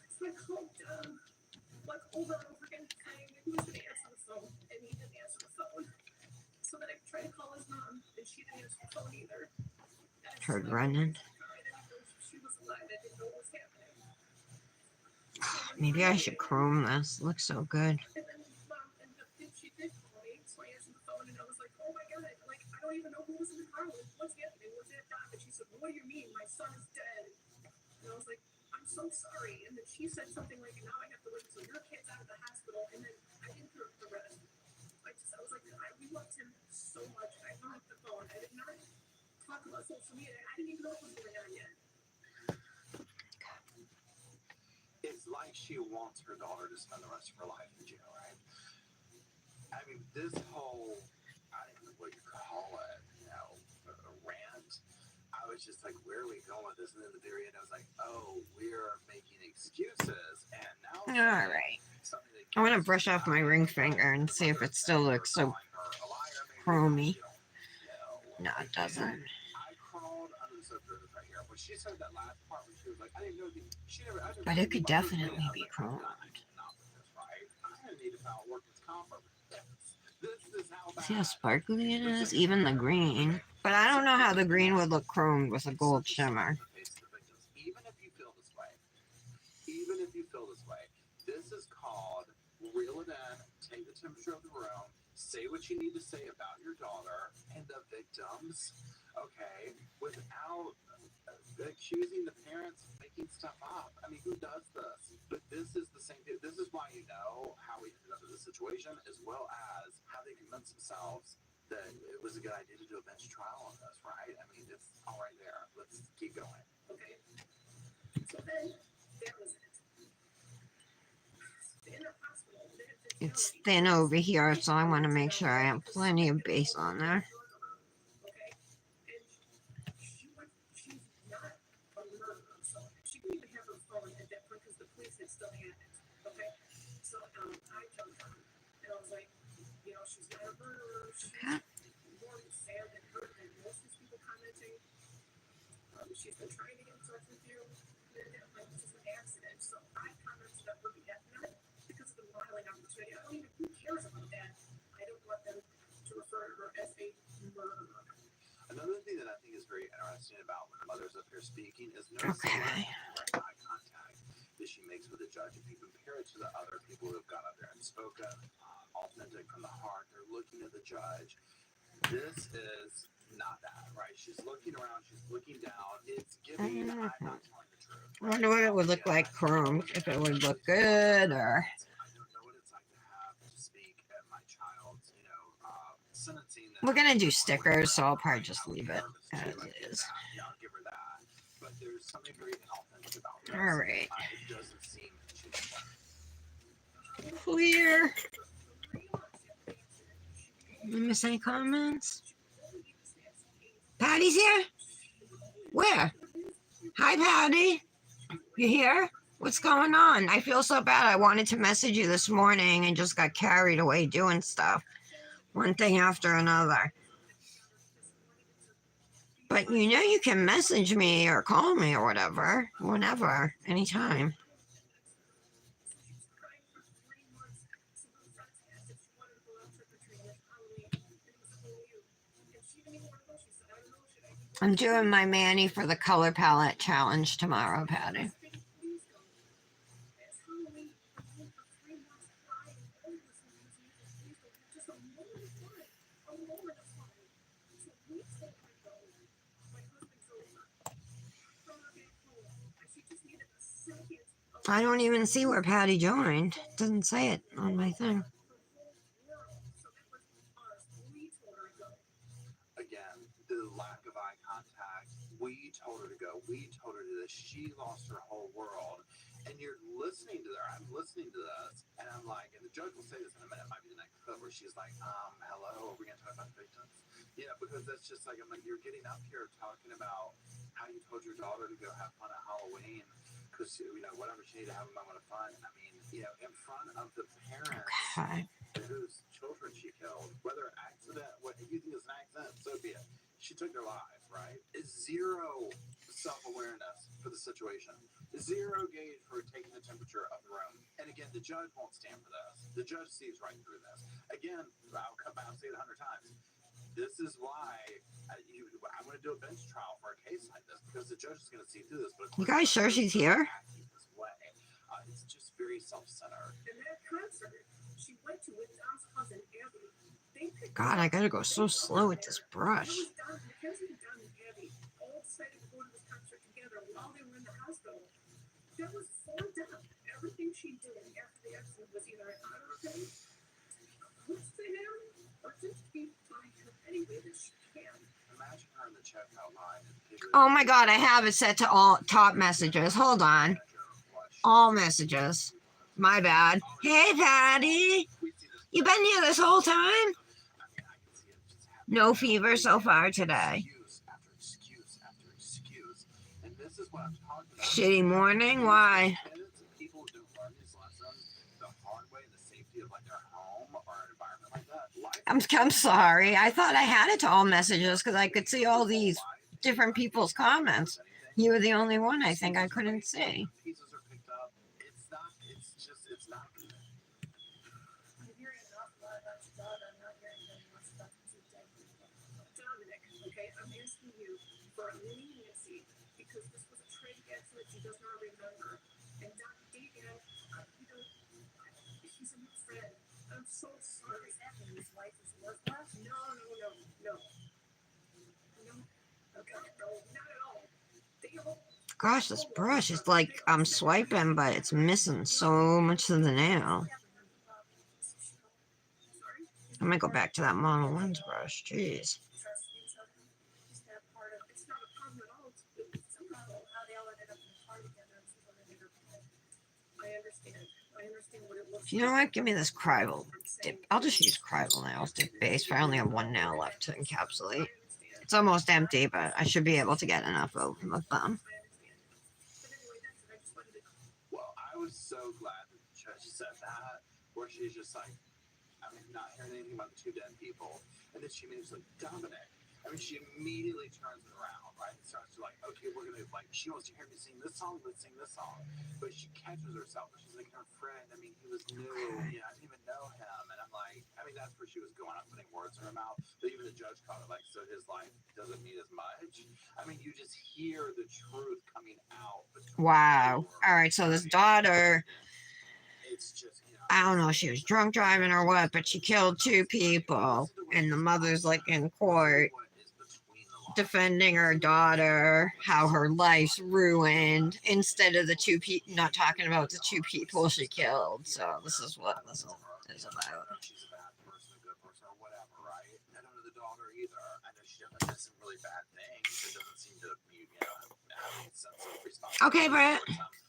So I called like over and over again saying he was going to answer the phone, and he didn't answer the phone. So then I tried to call his mom, and she didn't answer the phone either. Heard running. She was alive. I didn't know what was happening. Maybe I should chrome this. It looks so good. And then mom ended up, she did call me, so I answered the phone, and I was like, oh my god, like, I don't even know who was in the car. Like, what's happening? Was that Doc? And she said, what do you mean? My son is dead. And I was like, I'm so sorry. And then she said something like, now I have to wait until your kid's out of the hospital. And then I didn't hear the rest. I was like, we loved him so much. I hung up the phone. I did not talk about social media. I didn't even know what was going on yet. It's like she wants her daughter to spend the rest of her life in jail, right? I mean, this whole, I don't know what you call it, you know, a rant. I was just like, where are we going with this? And then at the very end, I was like, oh, we're making excuses. And now, All right. I want to brush off my ring finger and see if it still looks so chromy. No, it doesn't. I crawled under the sofa right here. When she said that last part, when she was like, I didn't know she never. But it could definitely be chromed. See how sparkly it is? Even the green. But I don't know how the green would look chromed with a gold shimmer. Even if you feel this way, this is called reel it in, take the temperature of the room, say what you need to say about your daughter and the victims, okay, without accusing the parents of making stuff up. I mean, who does this? But this is the same thing. This is why you know how we ended up in this situation, as well as how they convinced themselves that it was a good idea to do a bench trial on this, right? I mean, it's all right there. Let's keep going. Okay. So then, that was it. In the hospital, It's thin over here, so I want to make sure I have plenty of base on there. okay, and she's not a murderer, so she didn't even have her phone at that point because the police had still had it, okay? So I jumped on, and I was like, you know, she's not a murderer. She's more sad than hurt than most of these people commenting. She's been trying to get in touch with you. Like, this is an accident. So I commented on her behalf, not because of the modeling opportunity. I don't even, who cares about that? I don't want them to refer to her as a murderer. Another thing that I think is very interesting about when the mother's up here speaking is notice the Okay. direct eye contact that she makes with the judge. If you compare it to the other people who have got up there and spoken, authentic from the heart, they're looking at the judge. This is not that, right? She's looking around, she's looking down. It's giving, I'm not telling the truth. I wonder what it would look like chromed, if it would look good or... I don't know what it's like to have to speak at my child's, you know, sentencing. We're going to do stickers, so I'll probably just leave it as is. Yeah, I'll give her that. But there's something very inauthentic about this. All right. It doesn't seem genuine. Clear. Did I miss any comments? Patty's here? Where? Hi, Patty. You here? What's going on? I feel so bad. I wanted to message you this morning and just got carried away doing stuff. One thing after another. But you know you can message me or call me or whatever. Whenever. Anytime. I'm doing my Manny for the color palette challenge tomorrow, Patty. I don't even see where Patty joined. It doesn't say it on my thing. Again, the lack of eye contact we told her to go. We told her to do this. She lost her whole world. And you're listening to her. I'm listening to this. And I'm like, and the judge will say this in a minute. It might be the next clip where she's like, hello, are we going to talk about the victims? Yeah, because that's just like, I'm like, you're getting up here talking about how you told your daughter to go have fun at Halloween. Because, whatever, she needed to have a moment of fun. I mean, in front of the parents Okay. whose children she killed, whether accident, what you think is an accident, so be it. She took their lives, right? Zero self-awareness for the situation. Zero gauge for taking the temperature of the room. And again, the judge won't stand for this. The judge sees right through this. Again, I'll come back and say it 100 times. This is why I want to do a bench trial for a case like this, because the judge is going to see through this. But You guys sure she's here? This way. It's just very self-centered. And that concert she went to with Dom's cousin Abby, they picked God, I gotta go so slow with this brush. It was Dom, Mackenzie and Dom and Abby all decided to go to this concert together while they were in the hospital. That was for Dom. Everything she did after the accident was either an honor of him, close to him, or just keep trying her any way that she can. Imagine her in the checkout line. Oh my God, I have it set to all top messages. Hold on. All messages. My bad. Hey, Patty. You been here this whole time? No fever so far today. Shitty morning? Why? I'm sorry. I thought I had it to all messages because I could see all these different people's comments. You were the only one I think I couldn't see. I'm hearing an awful lot about your daughter. I'm not hearing very much about the two dead people. Dominic, okay, I'm asking you for a leniency because this was a tragic accident she does not remember. And Dr. Deegan, he's a new friend. I'm so sorry. Is that when his wife is worthless? No. No. Okay, no, not at all. They all Gosh, this brush is like I'm swiping, but it's missing so much of the nail. I'm gonna go back to that Mono Lens brush. Jeez. trust each other. Is that part of it's not a problem at all. It's somehow how they all ended up in the car together and she's living in her home. I understand what it looks You know what? Give me this Crival dip. I'll just use Crival nails dip base. I only have one nail left to encapsulate. It's almost empty, but I should be able to get enough of them. Well, I was so glad that the judge said that, where she's just like, not hearing anything about the two dead people. And then she immediately like, Dominic. I mean, she immediately turns it around, right? And starts to like, okay, we're going to, like, she wants to hear me sing this song, let's sing this song. But she catches herself, and she's like, her friend, I mean, he was new, I didn't even know him. And I'm like, that's where she was going on, putting words in her mouth. But even the judge called it, like, so his life doesn't mean as much. I mean, you just hear the truth coming out. Wow. All right, so this daughter, It's just, I don't know if she was drunk driving or what, but she killed two people. And the mother's like in court defending her daughter, how her life's ruined, instead of the two people, not talking about the two people she killed. So this is what this is about. She's a bad person, a good person, or whatever, right? I don't know the daughter either. I know she did some really bad things. It doesn't seem to be, have a sense of responsibility. Okay, Brett.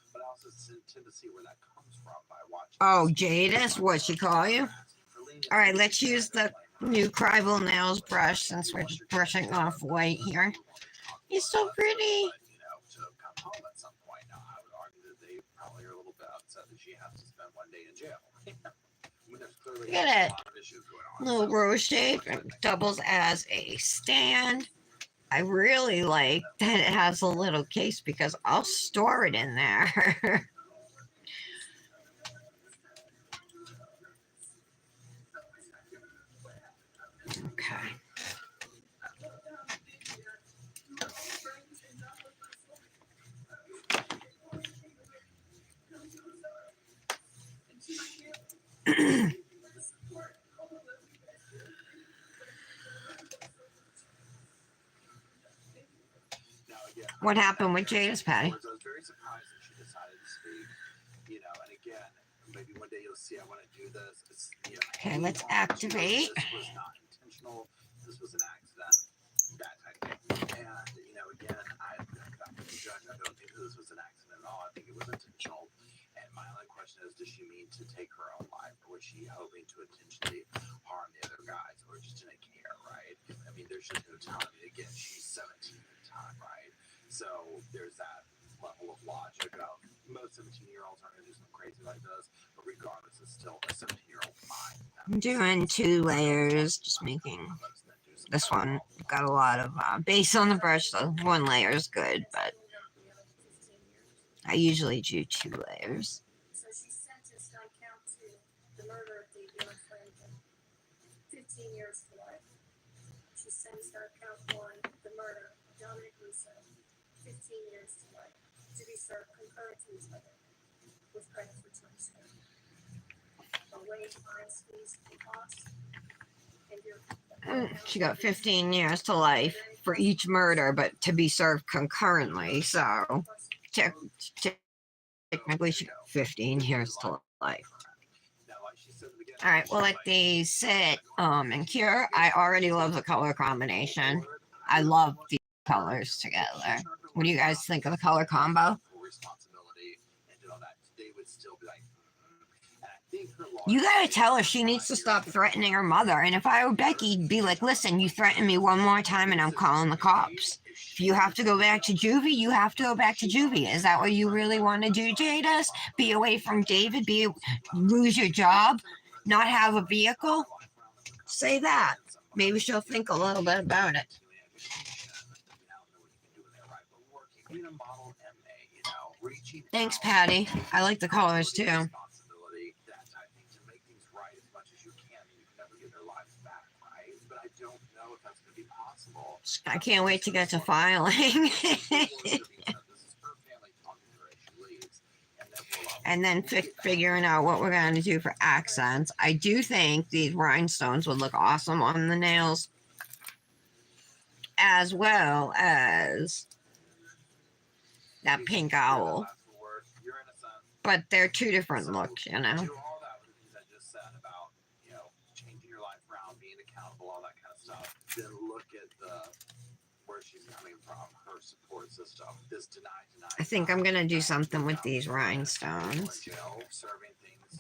But I also tend to see where that comes from by watching. Oh, Jadis, what she call you? All right, let's use the new Crival Nails brush since we're just brushing off white here. He's so pretty. To come home at some point. Now, I would argue that they probably are a little bit upset that she has to spend one day in jail. I mean, there's clearly Look at it. a lot of issues going on. Little rose shape. It doubles as a stand. I really like that it has a little case because I'll store it in there. Okay. Now, again, What happened with Jadis, Patty? I was very surprised that she decided to speak. And again, maybe one day you'll see I want to do this. It's, Okay, let's she activate. This was not intentional. This was an accident. that type thing. And, again, I don't think this was an accident at all. I think it was intentional. And my only question is, does she mean to take her own life, or was she hoping to intentionally harm the other guys, or just didn't care, right? I mean, there's just no telling. Again, she's 17 at the time, right? So there's that level of logic of most 17-year-olds aren't going to do something crazy like this, but regardless, it's still a 17-year-old mind. I'm doing 2 layers, just making this one got a lot of base on the brush, so 1 layer is good, but I usually do 2 layers. So she's sentenced on count 2, the murder of Davion Flanagan, 15 years to life. She's sentenced on count 1, the murder of Dominic Russo, 15 years to life, to be served concurrent to each other, with credit for time served. Away fines, fees, and costs, and your She got 15 years to life for each murder, but to be served concurrently, so technically she got 15 years to life. All right, we'll let these sit and cure. I already love the color combination. I love these colors together. What do you guys think of the color combo? You gotta tell her she needs to stop threatening her mother. And if I were Becky, be like, listen, you threaten me one more time and I'm calling the cops. If you have to go back to juvie, you have to go back to juvie. Is that what you really want to do, Jadis? Be away from David? Lose your job? Not have a vehicle? Say that. Maybe she'll think a little bit about it. Thanks, Patty. I like the colors too. I can't wait to get to filing. And then figuring out what we're going to do for accents. I do think these rhinestones would look awesome on the nails, as well as that pink owl. But they're 2 different looks, you know. Then look at where she's coming from, her support system. This deny. I think I'm gonna do something with these rhinestones.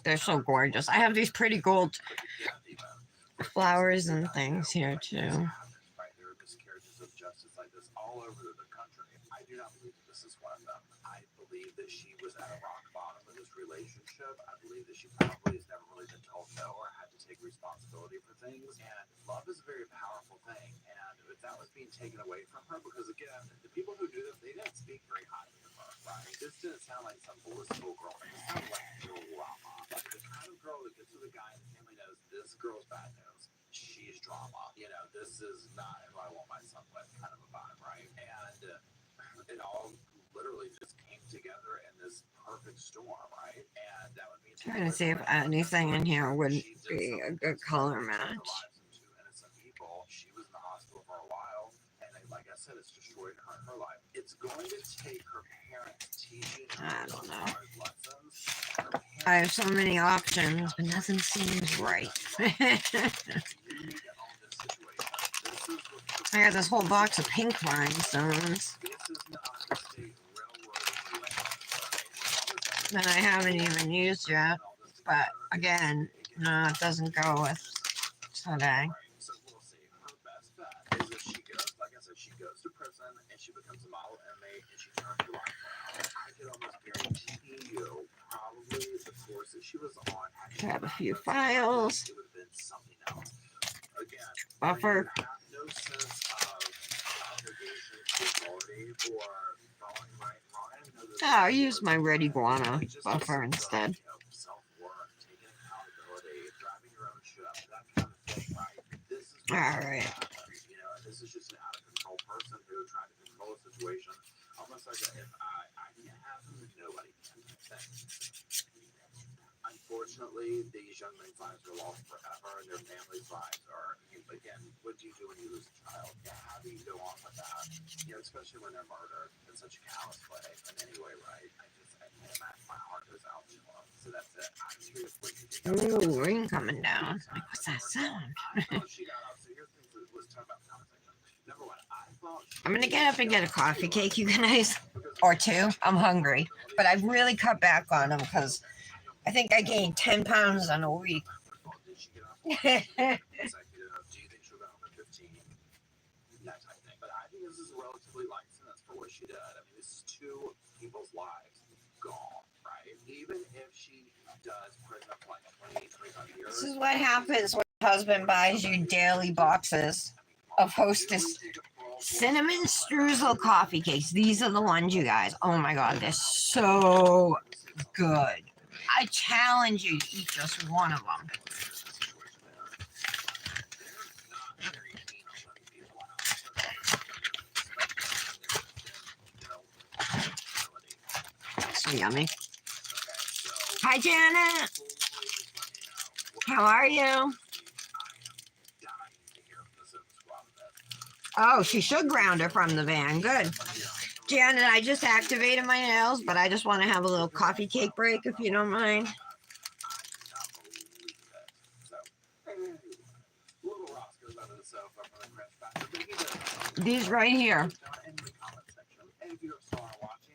They're so gorgeous. I have these pretty gold flowers and things here too. There are miscarriages of justice like this all over the country. I do not believe that this is one of them. I believe that she was at a rock bottom in this relationship. I believe that she probably has never really been told no or had to take responsibility for things. And love is a very powerful thing. And if that was being taken away from her, because again, the people who knew them, they didn't speak very highly of her, right? This didn't sound like some blissful girl. It sounded like drama. Like the kind of girl that gets with a guy and the family knows this girl's bad news. She's drama. This is not who I want my son with kind of a vibe, right? And it all literally just came together in this perfect storm, right? And that would be Trying to see if anything in here would be a good color match. She was in the hospital for a while, and like I said, it's destroyed her life. It's going to take her parents teaching her I don't know. lessons. I have so many options, but nothing seems right. I got this whole box of pink rhinestones that I haven't even used yet. But again, no, it doesn't go with today. So we'll see. Her best bet is if she goes, like I said, she goes to prison and she becomes a model inmate and she turns her life around. I can almost guarantee you, probably the course that she was on. Grab a few files. It would have been something else. Again, Buffer. you have no sense of obligation, authority, or following right and wrong. I don't know that- Oh, I'll use my Red Iguana buffer instead. Self-work, taking accountability, driving your own ship, that kind of thing, right? This is All right. This is just an out of control person who is trying to control a situation. Almost like if I can't have them, nobody can. Unfortunately, these young men's lives are lost forever, and their families' lives are. Again, what do you do when you lose a child? How do you go on with that? Especially when they're murdered in such a callous way. And anyway, right? I can't imagine my heart goes out to them. So that's it. I'm curious what you think. Ooh, rain coming down. Like, what's that sound? She got out. So here's things that was talking about the conversation. Number one, I'm gonna get up and get a coffee cake, you guys, or two. I'm hungry, but I've really cut back on them because I think I gained 10 pounds in a week. Did she get off consecutive? Do you think she'll go home at 15? That type thing. But I think this is a relatively light sentence for what she did. I mean, this is two people's lives gone, right? Even if she does prison up like 20, 25 years. This is what happens when your husband buys you daily boxes of Hostess cinnamon streusel coffee cakes. These are the ones, you guys. Oh my god, they're so good. I challenge you to eat just one of them. So yummy. Hi, Janet. How are you? Oh, she should ground her from the van. Good. Janet, I just activated my nails, but I just want to have a little coffee cake break if you don't mind. These right here.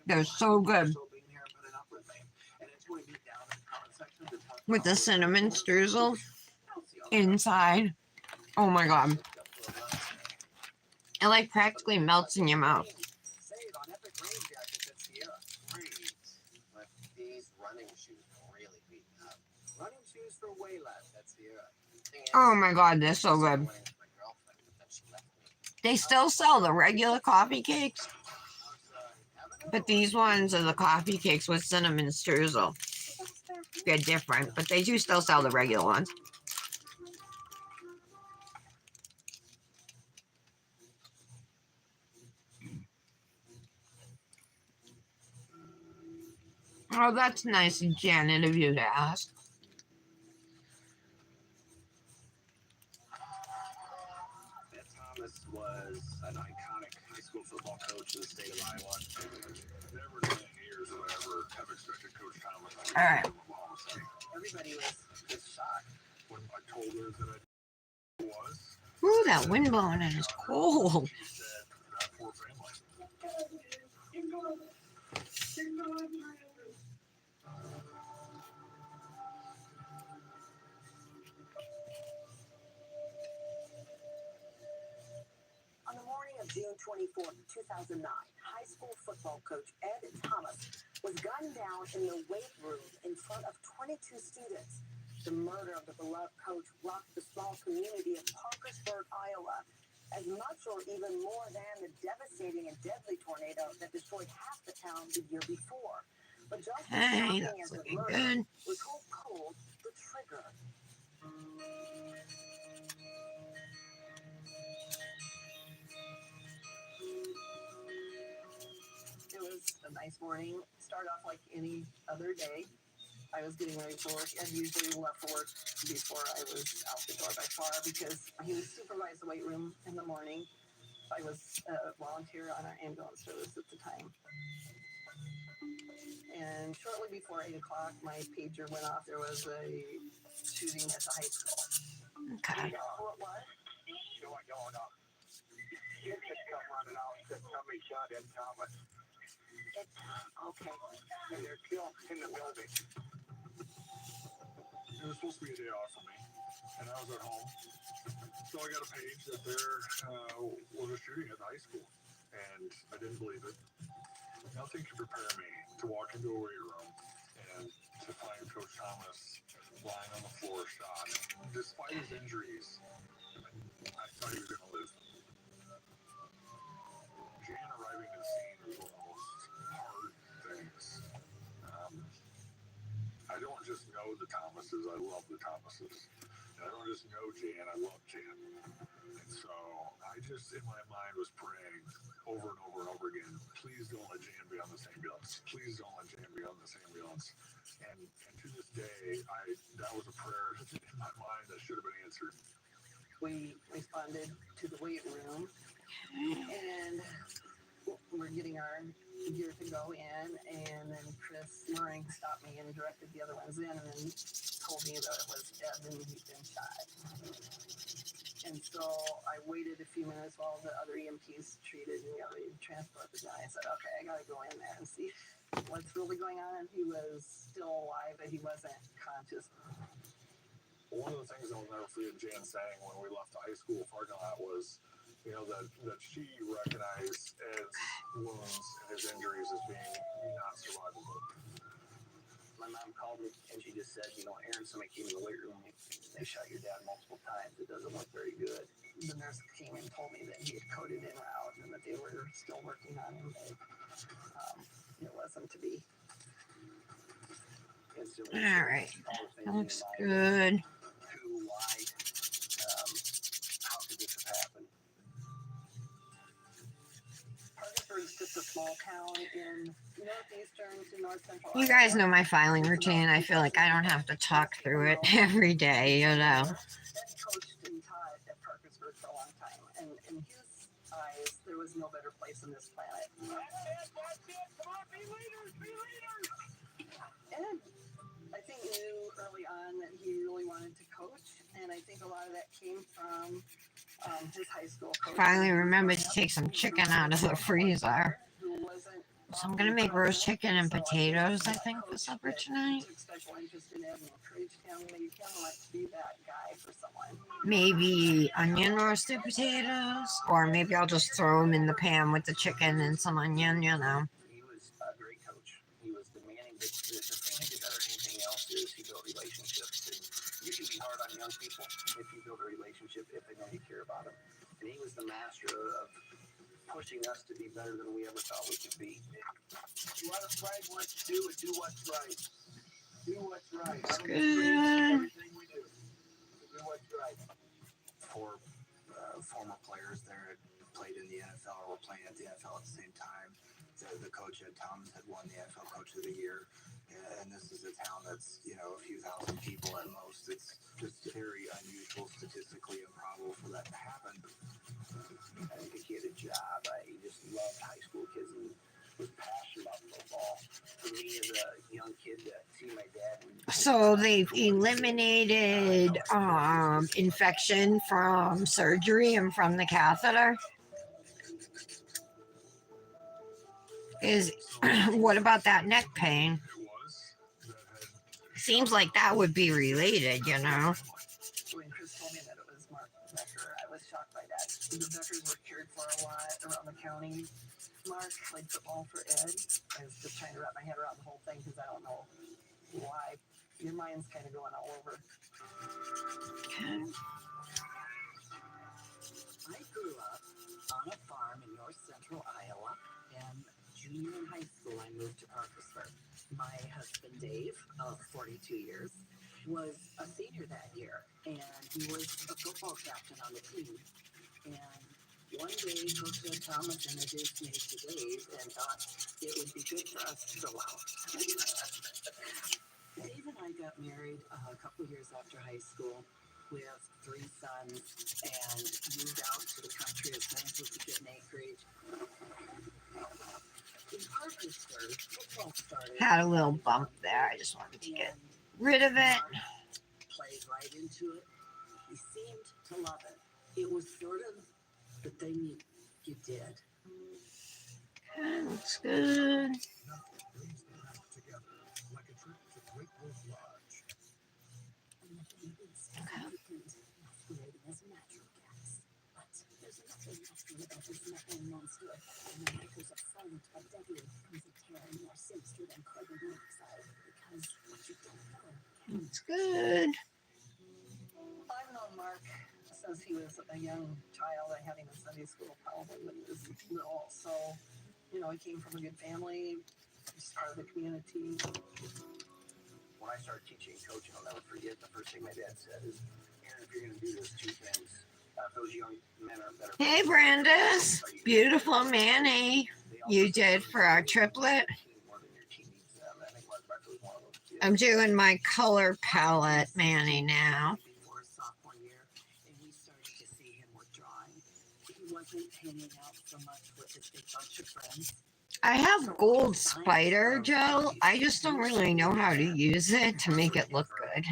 They're so good. With the cinnamon streusel inside. Oh my god. It like practically melts in your mouth. Save on Epic Rain Jackets at Sierra. Great. But these running shoes really beat up. Running shoes for way less at Sierra. Oh my god, they're so good. They still sell the regular coffee cakes, but these ones are the coffee cakes with cinnamon streusel. They're different, but they do still sell the regular ones. Oh, that's nice, Janet, of you to ask. Ed Thomas was an iconic high school football coach in the state of Iowa. Never in a million years would I ever have expected Coach Thomas to All right. Everybody was shocked when I told her that I was. Ooh, that wind blowing and it's cold. She said, that poor family. On the morning of June 24th, 2009, high school football coach Ed Thomas was gunned down in the weight room in front of 22 students. The murder of the beloved coach rocked the small community of Parkersburg, Iowa, as much or even more than the devastating and deadly tornado that destroyed half the town the year before. But just as Hey, shocking as that's the looking murder good. was who pulled the trigger. It was a nice morning. Start off like any other day. I was getting ready for work. Ed usually left for work before I was out the door by far because he would supervise the weight room in the morning. I was a volunteer on our ambulance service at the time. And shortly before 8 o'clock, my pager went off. There was a shooting at the high school. Okay. What was? You know what going on? Kids had come running out and said somebody shot Ed Thomas. Okay. And they're killed in the building. It was supposed to be a day off for me, and I was at home. So I got a page that there was a shooting at the high school, and I didn't believe it. Nothing could prepare me to walk into a weight room and to find Coach Thomas lying on the floor shot. Despite his injuries, I thought he was going to live. Jan arriving at the scene was one of the most hard things. I don't just know the Thomases, I love the Thomases. And I don't just know Jan, I love Jan. And so I just, in my mind, was praying over and over and over again, please don't let Jan be on this ambulance. Please don't let Jan be on this ambulance. And to this day, that was a prayer in my mind that should have been answered. We responded to the weight room, and we're getting our gear to go in, and then Chris Moring stopped me and directed the other ones in, and then told me that it was Ed and he'd been shot. And so I waited a few minutes while the other EMTs treated and got ready to transport the guy. I said, okay, I gotta go in there and see what's really going on. He was still alive, but he wasn't conscious. One of the things I'll never forget Jan saying when we left the high school parking lot was, you know, that she recognized as wounds and his injuries as being not survivable. My mom called me and she just said, you know, Aaron, somebody came in the weight room. They shot your dad multiple times. It doesn't look very good. The nurse came and told me that he had coded in route and that they were still working on him. It wasn't to be. All right. That looks good. Who, why, how could this have happened? Parkersburg's just a small town in northeastern to north central. You guys know my filing routine. I feel like I don't have to talk through it every day, you know. Ed coached and taught at Parkersburg for a long time, and in his eyes, there was no better place on this planet. Ed, I think, knew early on that he really wanted to coach, and I think a lot of that came from his high school coach. Finally remembered to take some chicken out of the freezer. Who wasn't So I'm gonna make roast chicken and potatoes, I think, for supper tonight. took special interest in it and encouraged him. You kind of like to be that guy for someone. Maybe onion roasted potatoes, or maybe I'll just throw them in the pan with the chicken and some onion, you know. He was a great coach. He was demanding. The thing he did better than anything else is he built relationships. And you can be hard on young people if you build a relationship, if they know you care about them. And he was the master of pushing us to be better than we ever thought we could be. Let us right what to do and do what's right. Do what's right. That's good. Everything we do. Do what's right. For former players there had played in the NFL or were playing at the NFL at the same time. The coach, Ed Thomas, had won the NFL Coach of the Year. And this is a town that's, you know, a few thousand people at most. It's just very unusual, statistically improbable for that to happen. I think he had a job. He just loved high school kids and was passionate about football. For me as a young kid to see my dad. So they've eliminated infection from surgery and from the catheter. What about that neck pain? Seems like that would be related, you know. When Chris told me that it was Mark Becker, I was shocked by that. The Beckers were cured for a lot around the county. Mark played football for Ed. I was just trying to wrap my head around the whole thing because I don't know why. Your mind's kind of going all over. Okay. I grew up on a farm in north central Iowa, and junior in high school I moved to Parkersburg. My husband Dave, of 42 years, was a senior that year, and he was a football captain on the team. And one day, Coach Ed Thomas introduced me to Dave and thought it would be good for us to go out. Dave and I got married a couple years after high school. We have 3 sons and moved out to the country as soon as we could get an acreage. In Parkersburg, football started. Had a little bump there. I just wanted to get rid of it. Played right into it. He seemed to love it. It was sort of the thing you did. Okay, looks good. Masquerading as natural gas. But there's nothing natural about this methane monster. And the makers of front are deadly. Comes a tearing more sinister than carbon dioxide. Because what you don't know can. Looks good. I've known Mark since he was a young child. I had him in Sunday school probably when he was little. So, you know, he came from a good family. He's part of the community. When I started teaching coaching, I'll never forget the first thing my dad said is, Aaron, if you're going to do this, 2 things. If those young men are better. Hey, Brandis. Beautiful Manny. You did for our triplet. I'm doing my color palette Manny now. Before sophomore year, and we started to see him with drawing. He wasn't hanging out so much with his big bunch of friends. I have gold spider gel. I just don't really know how to use it to make it look good.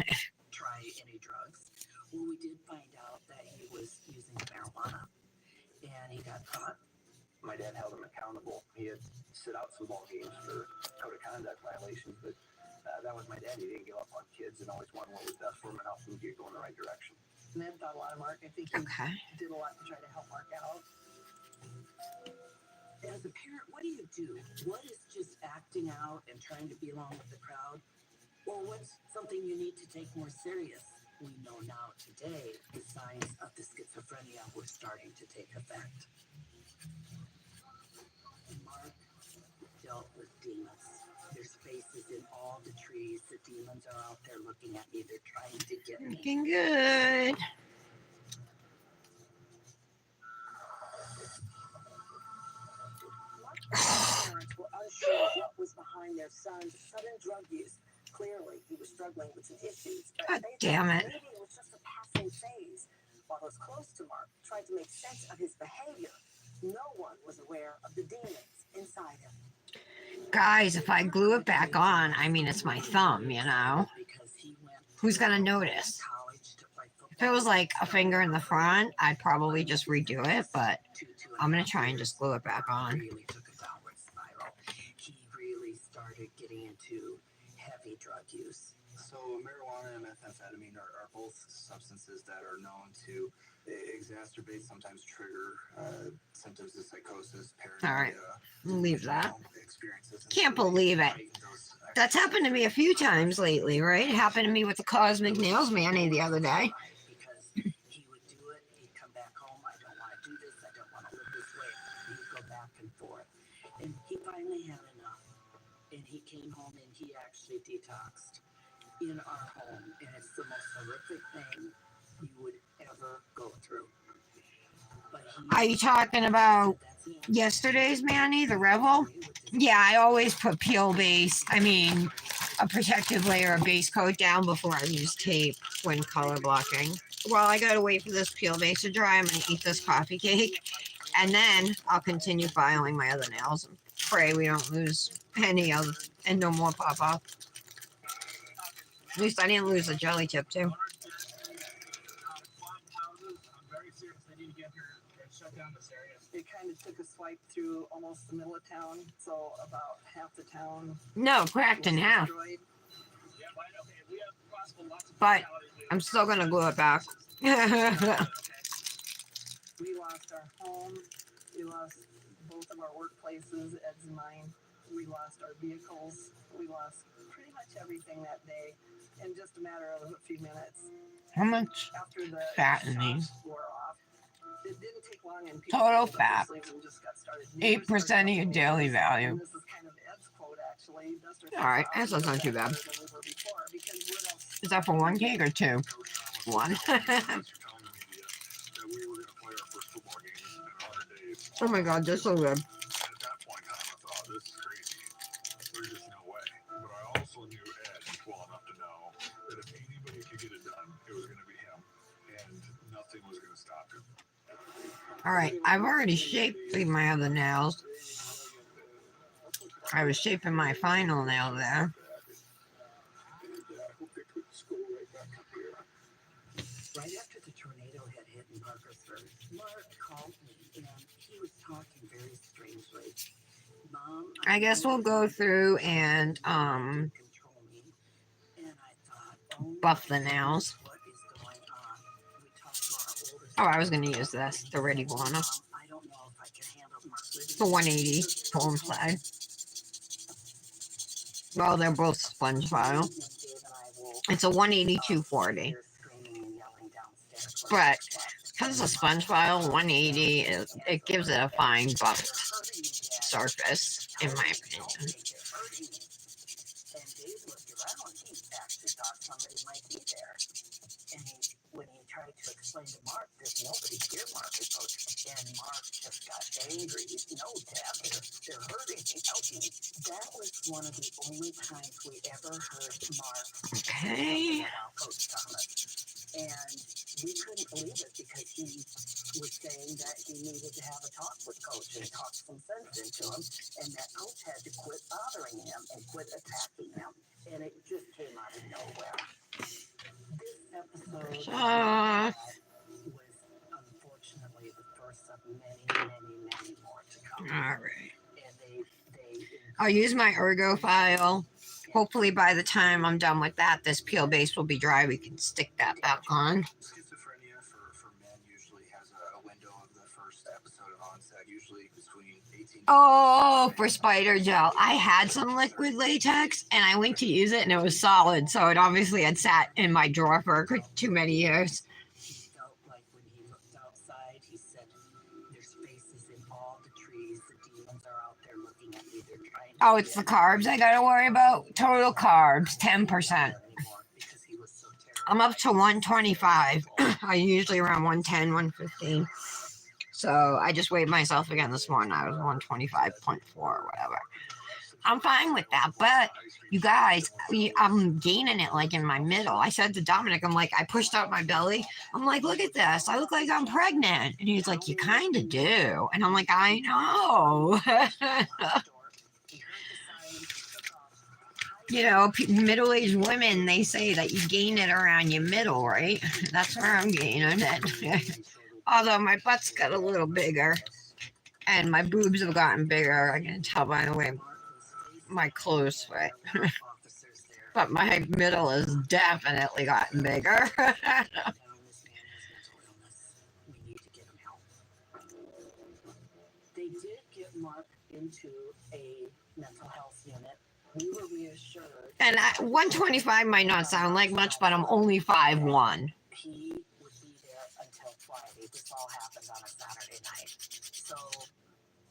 Try any drugs. Well, we did find out that he was that thought. My dad held him accountable. He had sit out some ball games for code of conduct violations, but that was my dad. He didn't give up on kids and always wanted what was best for them and help them get going in the right direction. Ned thought a lot of Mark. I think he Okay. did a lot to try to help Mark out. As a parent, what do you do? What is just acting out and trying to be along with the crowd? Or what's something you need to take more serious? We know now today the signs of the schizophrenia were starting to take effect. Mark dealt with demons. There's faces in all the trees. The demons are out there looking at me. They're trying to get me. Looking good. Mark's parents were unsure what was behind their son's sudden drug use. Clearly, he was struggling with some issues, but God they damn thought it. maybe it was just a passing phase. While those close to Mark tried to make sense of his behavior, no one was aware of the demons inside him. Guys, if I glue it back on, I mean, it's my thumb, you know? Who's gonna notice? If it was like a finger in the front, I'd probably just redo it, but I'm gonna try and just glue it back on. Really took a downward spiral. He really started getting into heavy drug use. So marijuana and methamphetamine are both substances that are known to exacerbate, sometimes trigger symptoms of psychosis, All right. paranoia. Leave that. Experiences. Can't believe it. That's happened to me a few times lately, right? It happened to me with the Cosmic Nails Manny the other day. Because he would do it, he'd come back home, I don't want to do this, I don't want to live this way. He'd go back and forth. And he finally had enough. And he came home and he actually detoxed in our home. And it's the most horrific thing you would ever go through. But Are you talking about yesterday's Manny, the Revel? Yeah, I always put peel base, a protective layer of base coat down before I use tape when color blocking. While I gotta wait for this peel base to dry, I'm gonna eat this coffee cake, and then I'll continue filing my other nails and pray we don't lose any of and no more pop off. At least I didn't lose a jelly tip too. I'm very serious. They need to get here and shut down this area. it kind of took a swipe through almost the middle of town. So about half the town No, cracked in was half. destroyed. Yeah, but okay, we have possible lots of But fatalities. I'm still gonna glue it back. We lost our home. We lost both of our workplaces, Ed's and mine. We lost our vehicles. We lost pretty much everything that day in just a matter of a few minutes. How much After the fat in these? shots wore off, it didn't take long, and people Total pulled up fat. their sleeves and just got started. 8% of your daily value. And this is kind of Ed's quote, actually. Dustin All right, thought that's not too bad. better than we were before, because we're not Is that for one cake or two? One. Oh my god, they're so good. At that point in time, I thought, this is crazy. There's just no way. But I also knew Ed well enough to know that if anybody could get it done, it was going to be him. And nothing was going to stop him. Alright, I've already shaped my other nails. I was shaping my final nail there. Right after the tornado had hit in Parkersburg, Mark called me and he was talking very strangely. Mom, I guess we'll go through and control me. And I thought, oh, buff the nails. what is going on? We talked to our oldest Oh, I was gonna use this, the Ready Guana. I don't know if I can handle Mark living The 180 foam slide. Well, they're both sponge file. It's a 180 240. But because it's a sponge file, 180, it gives it a fine buffed surface, in my opinion. And Dave looked around, he actually thought somebody might be there. And when he tried to explain to Mark, there's nobody here, Mark. And Mark just got angry. No, Dad, they're hurting me. Help me. That was one of the only times we ever heard Mark Okay. about Coach Thomas. And we couldn't believe it because he was saying that he needed to have a talk with Coach and talk some sense into him, and that Coach had to quit bothering him and quit attacking him. And it just came out of nowhere. This episode was unfortunately the first of many, many I'll use my Ergo file. Hopefully by the time I'm done with that, this peel base will be dry. We can stick that back on. Schizophrenia for men usually has a window of the first episode of onset, usually between 18. Oh, for spider gel. I had some liquid latex and I went to use it and it was solid. So it obviously had sat in my drawer for too many years. He felt like when he looked outside, he said, "There's faces in all the trees. The demons are out there looking at me. They're trying to." Oh, it's the carbs I gotta worry about. Total carbs, 10%. Because he was so I'm up to 125. I'm usually around 110, 115. So I just weighed myself again this morning. I was 125.4 or whatever. I'm fine with that. But you guys, I'm gaining it like in my middle. I said to Dominic, I'm like, I pushed out my belly. I'm like, look at this. I look like I'm pregnant. And he's like, you kind of do. And I'm like, I know. You know, middle-aged women, they say that you gain it around your middle, right? That's where I'm gaining it. Although my butt's got a little bigger and my boobs have gotten bigger. I can tell by the way my clothes fit. But my middle has definitely gotten bigger. They did get Mark into a mental health unit. We were reassured. And 125 might not sound like much, but I'm only 5'1". He would be there until Friday. This all happened on a Saturday night. So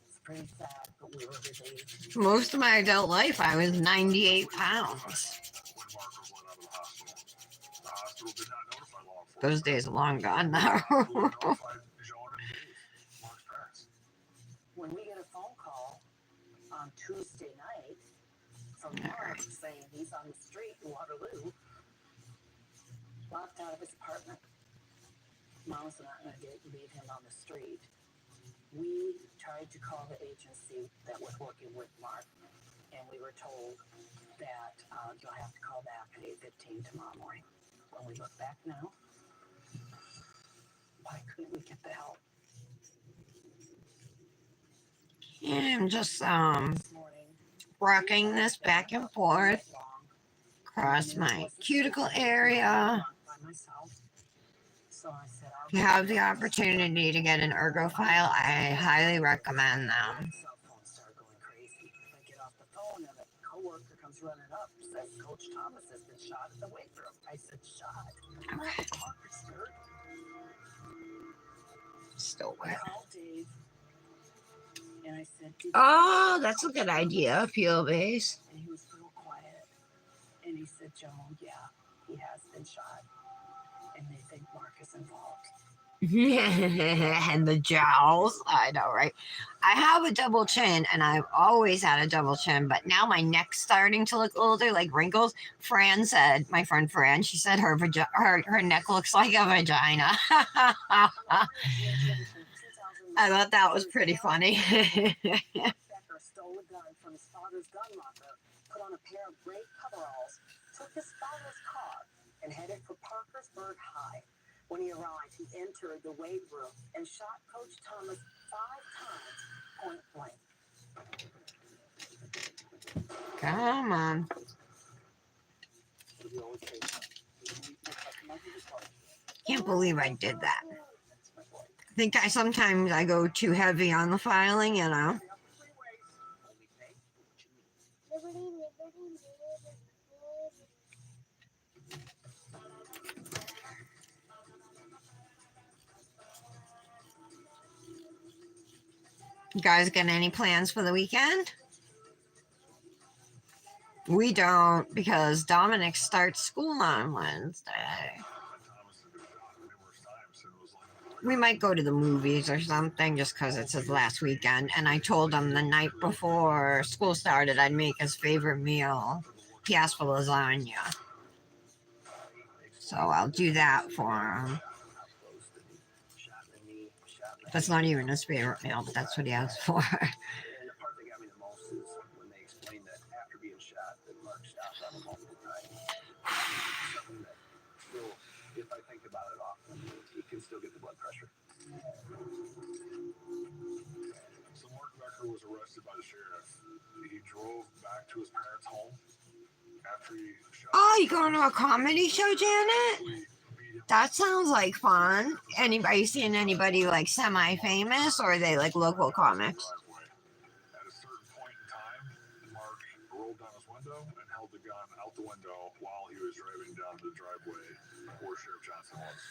it's pretty sad, but we were relieved. Most of my adult life, I was 98 pounds. When Mark was let out of the hospital did not notify law enforcement. Those days are long gone now. Notified Joan and Dave, Mark's parents. When we get a phone call on Tuesday night from Mark saying he's on the street in Waterloo, locked out of his apartment, Mom's not going to leave him on the street. We tried to call the agency that was working with Mark, and we were told that you'll have to call back at 8:15 tomorrow morning. When we look back now, why couldn't we get the help? Yeah, I'm just This morning, rocking this back and forth across my cuticle area. by myself. So I said, If you have the opportunity to get an Ergo file, I highly recommend them. my cell phone started going crazy. I get off the phone and a coworker comes running up, says Coach Thomas has been shot in the weight room. I said, shot? Okay. Parkersburg. Still I wet. called Dave and I said, "Did you-" Oh, that's a good idea, peel base. And he was real quiet. And he said, Joan, yeah, he has been shot. And they think Mark is involved. And the jowls. I know, right? I have a double chin, and I've always had a double chin, but now my neck's starting to look older, like wrinkles. Fran said, my friend Fran, she said her neck looks like a vagina. I thought that was pretty funny. Becker stole a gun from his father's gun locker, put on a pair of gray coveralls, took his father's car, and headed for Parkersburg High. When he arrived, he entered the weight room and shot Coach Thomas 5 times point blank. Come on. Can't believe I did that. I think sometimes I go too heavy on the filing, you know. You guys got any plans for the weekend? We don't, because Dominic starts school on Wednesday. We might go to the movies or something just because it's his last weekend. And I told him the night before school started I'd make his favorite meal. He asked for lasagna. So I'll do that for him. That's not even his favorite meal, but that's what he asked for. And the part that got me the most is when they explained that after being shot, that Mark shot them multiple times. Something that still, if I think about it often, you can still get the blood pressure. So Mark Becker was arrested by the sheriff. He drove tree shot. Oh, you going to a comedy show, Janet? We beat him That sounds like fun. Anybody seeing anybody like semi-famous, or are they like local comics? driveway. At a certain point in time, Mark rolled down his window and held the gun out the window while he was driving down the driveway where Sheriff Johnson was.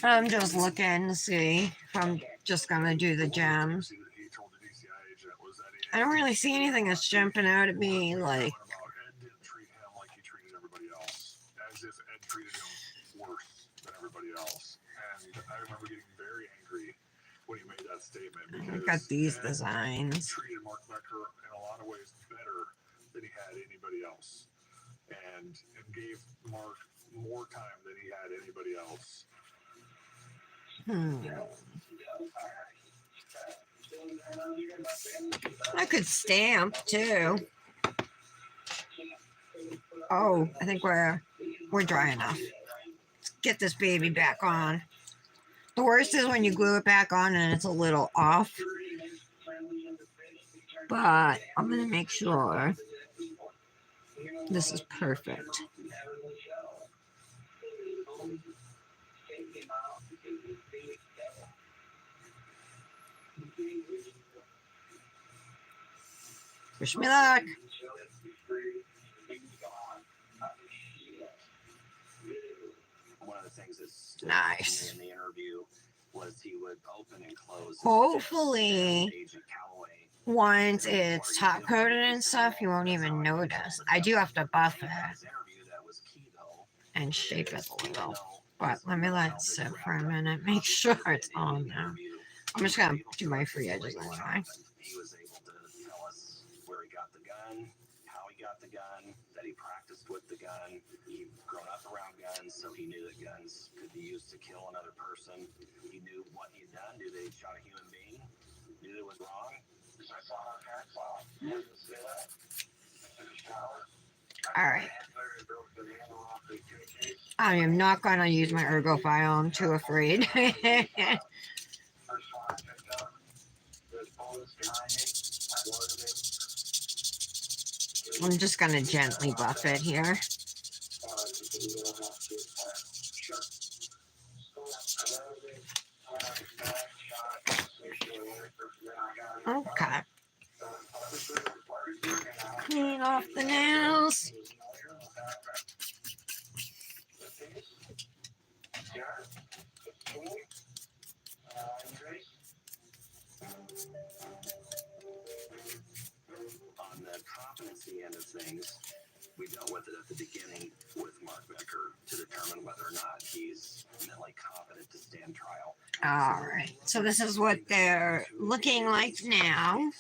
I'm just looking to see if I'm just gonna do the gems. He told the DCI agent was that I don't really see anything that's jumping out at me like. Ed didn't treat him like he treated everybody else, as if Ed treated him worse than everybody else. And I remember getting very angry when he made that statement I because got these Ed designs. treated Mark Becker in a lot of ways better than he had anybody else, and gave Mark more time than he had anybody else. I could stamp too. Oh, I think we're dry enough. Let's get this baby back on. The worst is when you glue it back on and it's a little off. But I'm gonna make sure this is perfect. Wish me luck. One of the things that stood Nice. out to me in the interview was he would open and close his Hopefully, fists. Agent Calloway once it's top coated and stuff, you won't even notice. I do have to buff it his interview that was key though. and shape it a little. Know, But let me let it sit for a minute. Make sure it's on now. I'm just gonna do my free edges anyway. He was able to tell us where he got the gun, how he got the gun, that he practiced with the gun. He'd grown up around guns, so he knew that guns could be used to kill another person. He knew what he'd done, knew that he'd shot a human being, knew it was wrong. I saw our parents All right. I am not gonna use my ergo file. I'm too afraid. I'm just gonna gently buff it here. Okay. Clean off the nails. On the competency end of things, we dealt with it at the beginning with Mark Becker to determine whether or not he's mentally competent to stand trial. All right. So this is what they're looking like now. To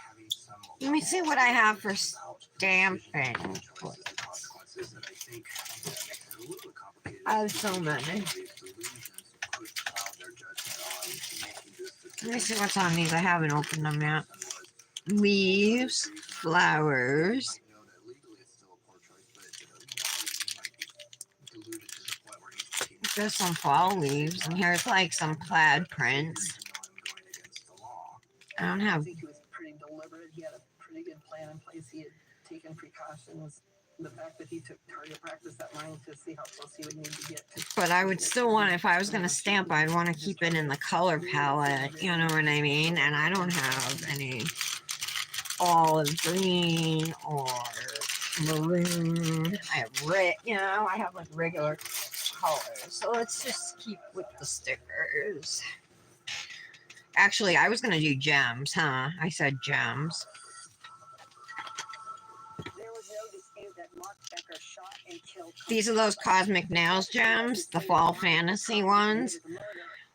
having some Let me see what I have for stamping. choices and consequences that I think makes it a little bit complicated. I have so many. These delusions could cloud their judgment on making this decision. Let me see what's on these. I haven't opened them yet. Leaves, flowers. I know that legally it's still a poor choice, but morally might be deluded to the point where he's There's some fall leaves, and here's like some plaid prints. going against the law. I don't I have. think he was pretty deliberate. He had a pretty good plan in place. He had taken precautions. The fact that he took target practice at mine to see how close he would need to get to. But I would still want, if I was going to stamp, I'd want to keep it in the color palette. You know what I mean? And I don't have any olive green or maroon. I have red, you know, I have like regular colors. So let's just keep with the stickers. Actually, I was going to do gems, huh? I said gems. There was no dispute that Mark Becker shot and killed. These are those Cosmic Nails gems, the fall fantasy ones.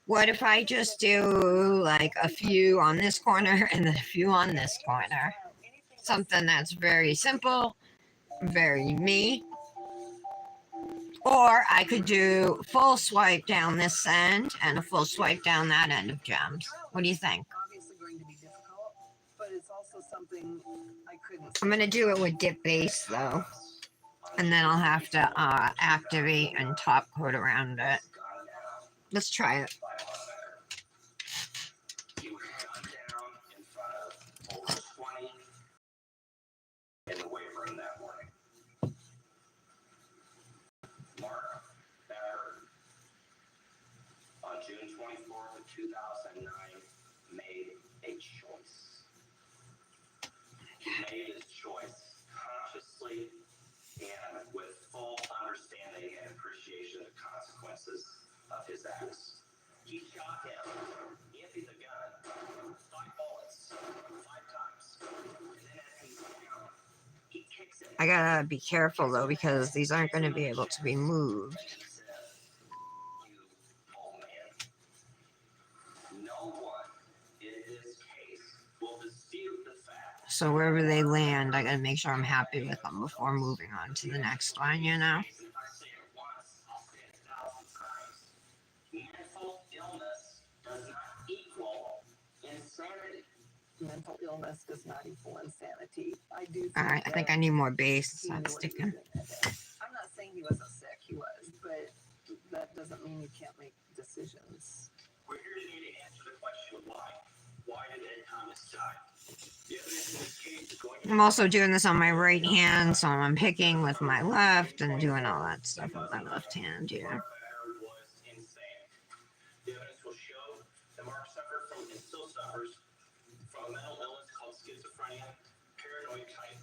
What if I just do like a few on this corner and then a few on this corner? Something that's very simple, very me. Or I could do full swipe down this end and a full swipe down that end of gems. What do you think? Obviously going to be difficult, but it's also something something I couldn't. I'm gonna do it with dip base though, and then I'll have to activate and top coat around it. Let's try it. He was gunned down in front of over 20 in the weight room that morning. Mark Becker, on June 24th of 2009, made a choice. He made his choice consciously and with full understanding and appreciation of consequences of his acts. He shot him, he emptied the gun, 5 bullets, 5 times. And then as he's down, he kicks him. I gotta be careful though because these aren't gonna be able to be moved. And he said, "You old man, no one in this case will dispute the fact." So wherever they land, I gotta make sure I'm happy with them before moving on to the next one, you know? If I say it once, I'll say it 1,000 times. Mental illness does not equal insanity. Mental illness does not equal insanity. I do. Alright, I think I need more base. It's he knew not what he was sticking. doing that day. I'm not saying he wasn't sick. He was, but that doesn't mean you can't make decisions. We're here today to answer the question why. Why did Ed Thomas die? The evidence in this case is going to I'm also doing this on my right hand, so I'm picking with my left and doing all that stuff with my left hand, yeah. Mark Becker was insane. The evidence will show that Mark suffered from and still suffers from a mental illness called schizophrenia, paranoid type,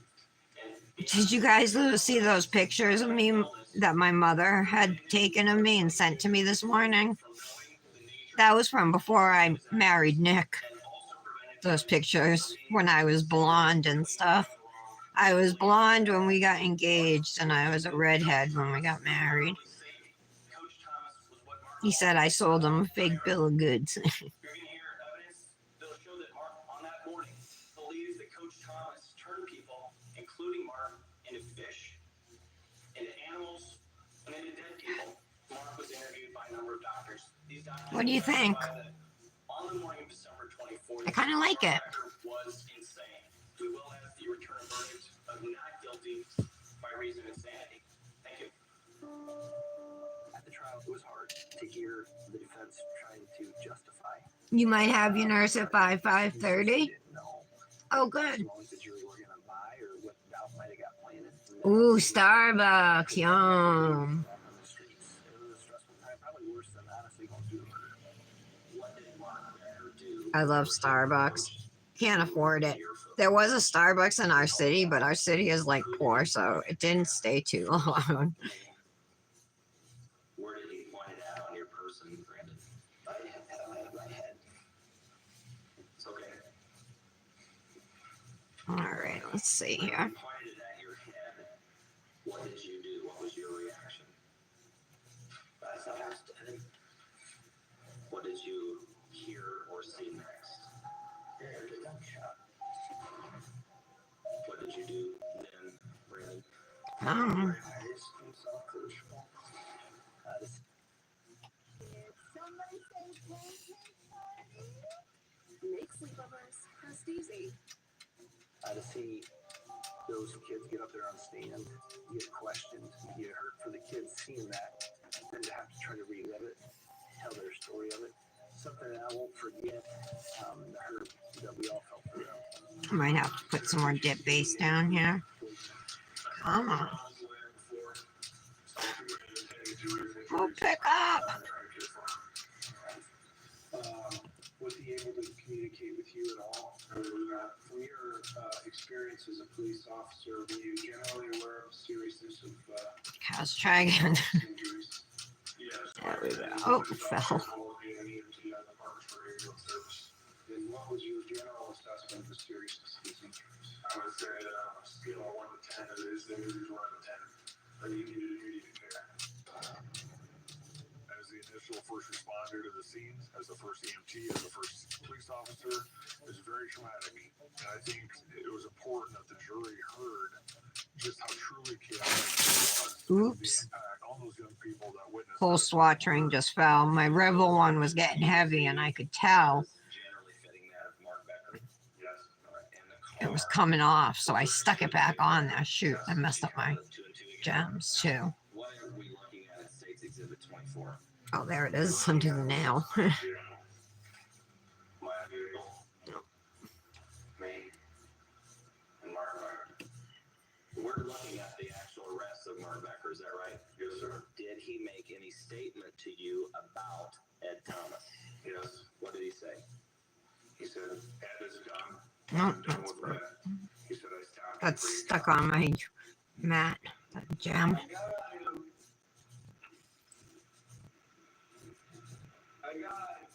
and Did you guys see those pictures of me that my mother had taken of me and sent to me this morning? That was from before I married Nick. Those pictures when I was blonde and stuff. I was blonde when we got engaged and I was a redhead when we got married. He said I sold him a fake bill of goods. You're going to hear evidence that'll show that Mark, on that morning, believes that Coach Thomas turned people, including Mark, into fish, into animals, and into dead people. Mark was interviewed by a number of doctors. These doctors What do you think? testified that on the morning of December 24th, I kind of like it. Becker was insane. We will ask that you return a verdict of not guilty by reason of insanity. Thank you. At the trial, it was hard to hear the defense trying to justify. You might have your nurse at 5:30. Didn't know Oh, good. how long the jury were going to buy or what doubt might have got planted. Ooh, Starbucks, yum. On the streets. It was a stressful time, probably worse than honestly going through the murder. What did Mark Becker do? I love Starbucks. Can't afford it. There was a Starbucks in our city, but our city is like poor, so it didn't stay too long. Where did he point it out on your person, Brandon? I had my head. It's okay. All right, let's see When here. you pointed it at your head, what did you do? What was your reaction? I thought I was dead. What did you hear or see next? I heard a gunshot. What did you do then, Brandon? Oh, I just saw Coach. Just Somebody say pancake party. Make sleepovers rest easy. to see those kids get up there on stand, get questioned, get hurt for the kids seeing that, then to have to try to relive it, tell their story of it. Something that I won't forget, the hurt that we all felt for them. I might have to put some more dip base down here. Come on. Oh, pick up. Was he able to communicate with you at all? Or, from your experience as a police officer, were you generally aware of the seriousness of Let's try again. injuries? There we go. Oh, fell. And what was your general assessment of the seriousness of these injuries? I would say on a scale of 1 to 10, it is the injuries 1 to 10. But you needed immediate care. As the initial first responder to the scene, as the first EMT, as the first police officer, it's very traumatic. And I think it was important that the jury heard just how truly chaotic it was. Oops. The impact on those young people that witnessed Whole it. SWAT ring just fell. My Revel one was getting heavy and I could tell. Generally fitting that of Mark Becker. Yes. And the was coming off, so I stuck it back on there. Shoot, I messed up my gems too. What are we looking at States Exhibit 24? Oh, there it is. I'm doing now. We're looking at the actual arrest of Mark Becker, is that right? Yes, sir. Did he make any statement to you about Ed Thomas? Yes. What did he say? He said, Ed is done. No, I'm done with that. He said, I stopped. that's stuck on my mat. That gem. I got it.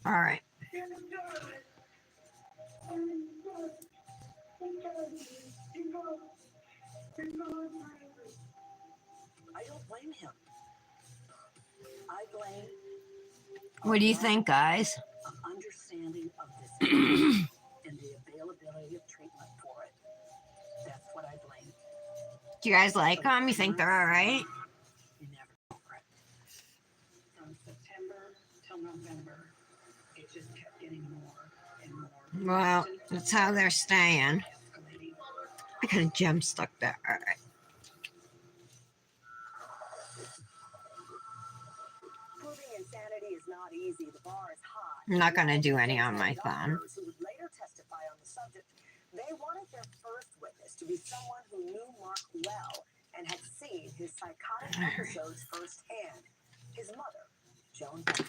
All right. I don't blame him. I blame What do you think, guys? an understanding of this illness and the availability of treatment for it. That's what I blame. Do you guys like them? You think they're all right? You never know, correct? From September till November, it just kept getting more and more. Well, that's how they're staying. Escalating. I got a gem stuck there. All right. Proving insanity is not easy. The bar is high. I'm not going to do any on my thumb. Doctors who would later testify on the subject, they wanted their first witness to be someone who knew Mark well and had seen his psychotic episodes firsthand. His mother, Joan Becker.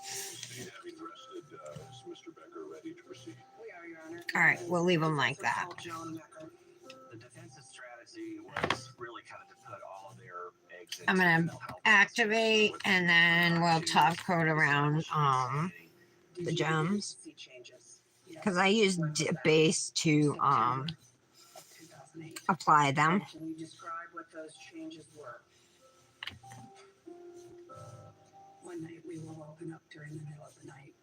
State having arrested, is Mr. Becker ready to proceed? We are, Your Honor. All right, we'll leave them like that. Joan Becker. The defense's strategy was really kind of to put all of their eggs I'm into gonna the mental health activate, hospital. and then we'll top coat around Did the you gems, see changes? Yes. because I use base to September of 2008. apply them. Can you describe what those changes were? One night we were woken up during the middle of the night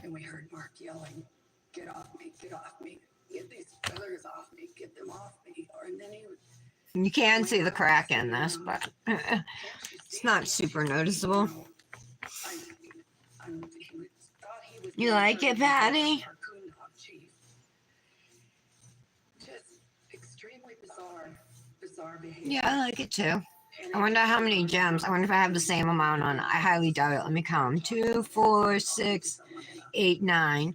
and we heard Mark yelling, "Get off me, get off me, get these feathers off me, get them off me." And then he would, You can see the crack in this, but it's not super noticeable. You like it, Patty? Just extremely bizarre behavior. Yeah, I like it too. I wonder how many gems. I wonder if I have the same amount on. I highly doubt it. Let me count. 2, 4, 6, 8, 9.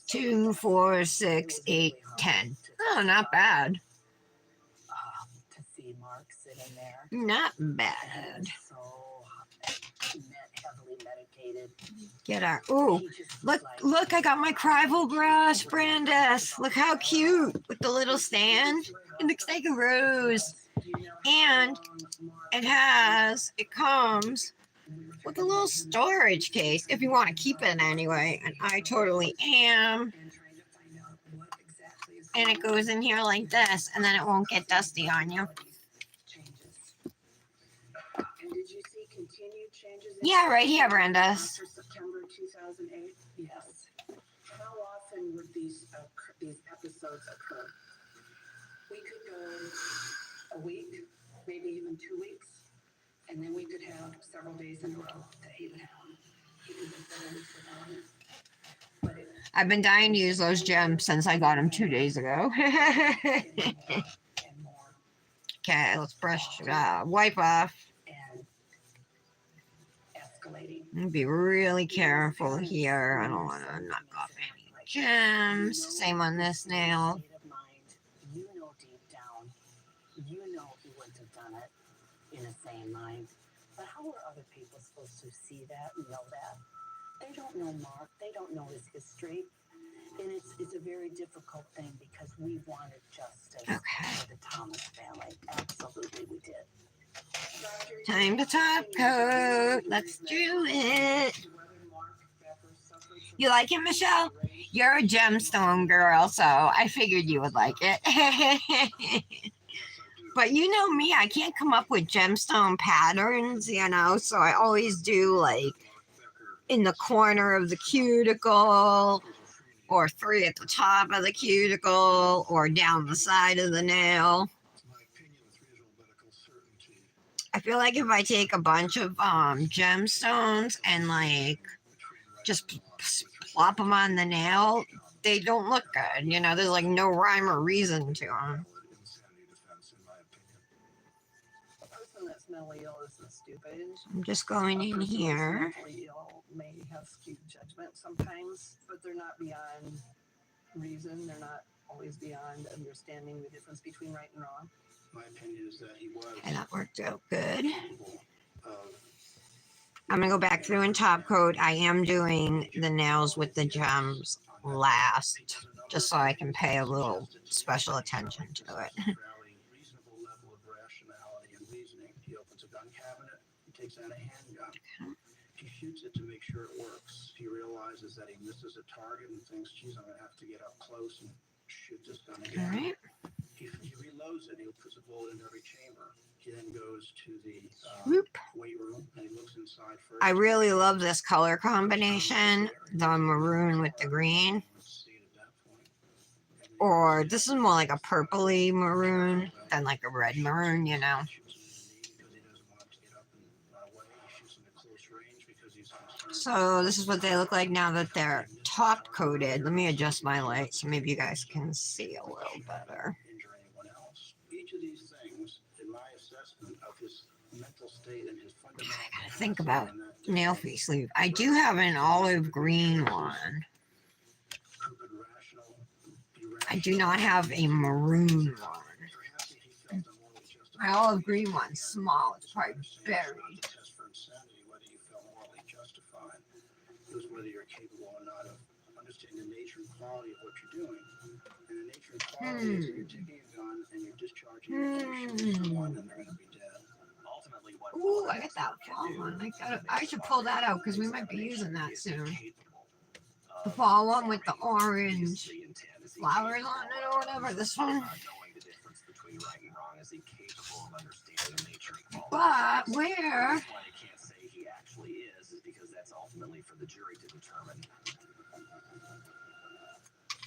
2, 4, 6, 8, 10. Oh, not bad. To see Mark sitting there. Not bad. So heavily medicated. Get our. Ooh, look! I got my Crival brush, Brandis. Look how cute with the little stand. It looks like a rose, and it comes with a little storage case if you want to keep it anyway. And I totally am. And it goes in here like this, and then it won't get dusty on you. And did you see continued changes? Yeah, right here, Brenda. After September 2008? Yes. How often would these episodes occur? We could go a week, maybe even 2 weeks, and then we could have several days in a row that he would have them. He could go 4 weeks without them. But it I've been dying to use those gems since I got them 2 days ago. and more Okay, let's brush, wipe off. and escalating. Be really careful here. I don't want to knock off any gems. Same on this nail. State of mind, you know deep down, you know he wouldn't have done it in a sane mind. But how are other people supposed to see that and know that? They don't know Mark. They don't know his history. And it's a very difficult thing because we wanted justice for the Thomas family. Absolutely, we did. Time to top coat. Let's do it. You like it, Michelle? You're a gemstone girl, so I figured you would like it. But you know me, I can't come up with gemstone patterns, so I always do like in the corner of the cuticle or 3 at the top of the cuticle, or down the side of the nail. My opinion, 3 is medical certainty. I feel like if I take a bunch of gemstones and like just plop them on the nail, they don't look good. You know, there's like no rhyme or reason to them. Insanity defense, in my opinion. A person that's mentally ill isn't stupid. I'm just going A in person that's here. mentally ill may have skewed judgment sometimes, but they're not beyond reason. They're not always beyond understanding the difference between right and wrong. My opinion is that he was And that worked out good. capable of I'm gonna go back through in top coat. I am doing the nails with the gems last, just so I can pay a little special attention to it. fairly reasonable level of rationality and reasoning. He opens a gun cabinet, he takes out a handgun. He shoots it to make sure it works. He realizes that he misses a target and thinks, geez, I'm gonna have to get up close and shoot this gun All again. right. He reloads it, he puts a bullet in every chamber. He then goes to the Whoop. weight room and he looks inside first. I really love this color combination, the maroon with the green. Or this is more like a purpley maroon than like a red maroon, you know. So this is what they look like now that they're top coated. Let me adjust my light so maybe you guys can see a little better. Each of these things, in my assessment of his mental state and his fundamental, I gotta think about nail fee sleeve. I do have an olive green one. I do not have a maroon one. My olive green one's small. It's probably buried. test for insanity, whether you felt morally justified. It was whether you're capable or not of understanding the nature and quality of what you're doing. And the nature and quality is that you're taking a gun and you're discharging it and you're shooting someone and they're going to be dead. Ultimately, what Ooh, I got that fall one. I should pull that out because we might be using that soon. The fall one with the orange flowers on it or whatever. This one. But where why you can't say he actually is because that's ultimately for the jury to determine.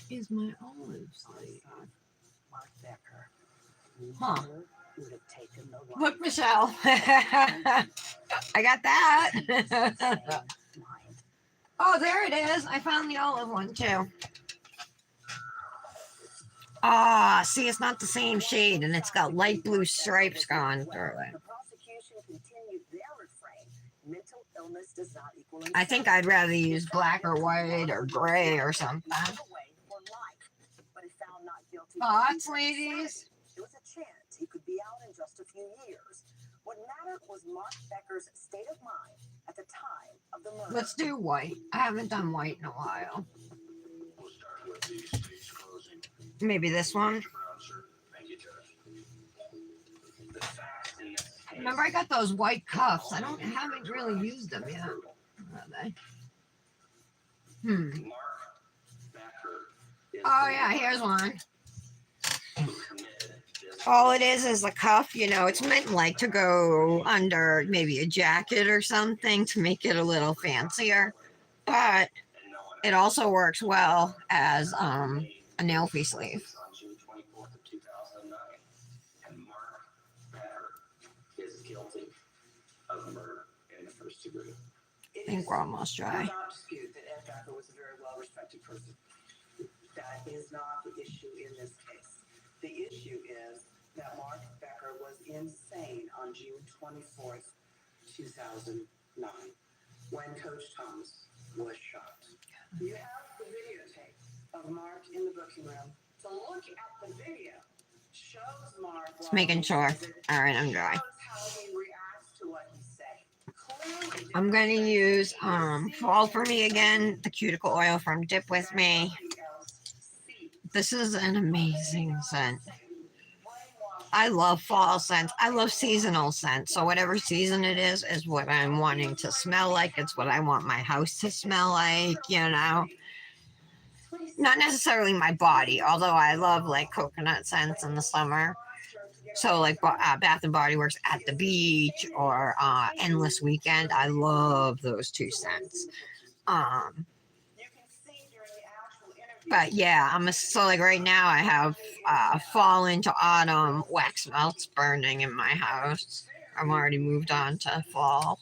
is my olive sleeve? Mark Becker. Huh. Never would have taken the right Look, Michelle. I got that. mind. Oh, there it is. I found the olive one too. Ah, see, it's not the same shade, and it's got light blue stripes going through it. The prosecution continued their refrain. Mental illness does not equal I think I'd rather use black or white or gray or something. But he found not guilty. Thoughts, ladies? It was a chance he could be out in just a few years. What mattered was Mark Becker's state of mind at the time of the murder. Let's do white. I haven't done white in a while. We'll start with the state's closing. Maybe this one. Mr. Brown, sir. Thank you, Judge. The facts in this case Remember, I got those white cuffs. Haven't really used them yet. Are they? Mark Becker is Oh the yeah, one here's one. who committed this. All it is a cuff, you know, it's meant like to go under maybe a jacket or something to make it a little fancier. But And no one it also works well as a nail fee sleeve. on June 24th of 2009. And Mark Becker is guilty of murder in the first degree. I think we're almost I dry. do not dispute that Ed Becker was a very well-respected person. That is not the issue in this case. The issue is that Mark Becker was insane on June 24th, 2009, when Coach Thomas was shot. You have the videotape of Mark in the booking room. To look at the video shows Mark. Just making sure. All right, I'm dry. Shows how he reacts to what he's saying. Clearly I'm going to use Fall For Me again, the cuticle oil from Dip With Me. This is an amazing scent. I love fall scents. I love seasonal scents. So whatever season it is what I'm wanting to smell like. It's what I want my house to smell like, you know. Not necessarily my body, although I love like coconut scents in the summer. So like Bath and Body Works At the Beach or Endless Weekend. I love those two scents. You can see during the actual interview But yeah, so like right now I have fall into autumn wax melts burning in my house. I'm already moved on to fall.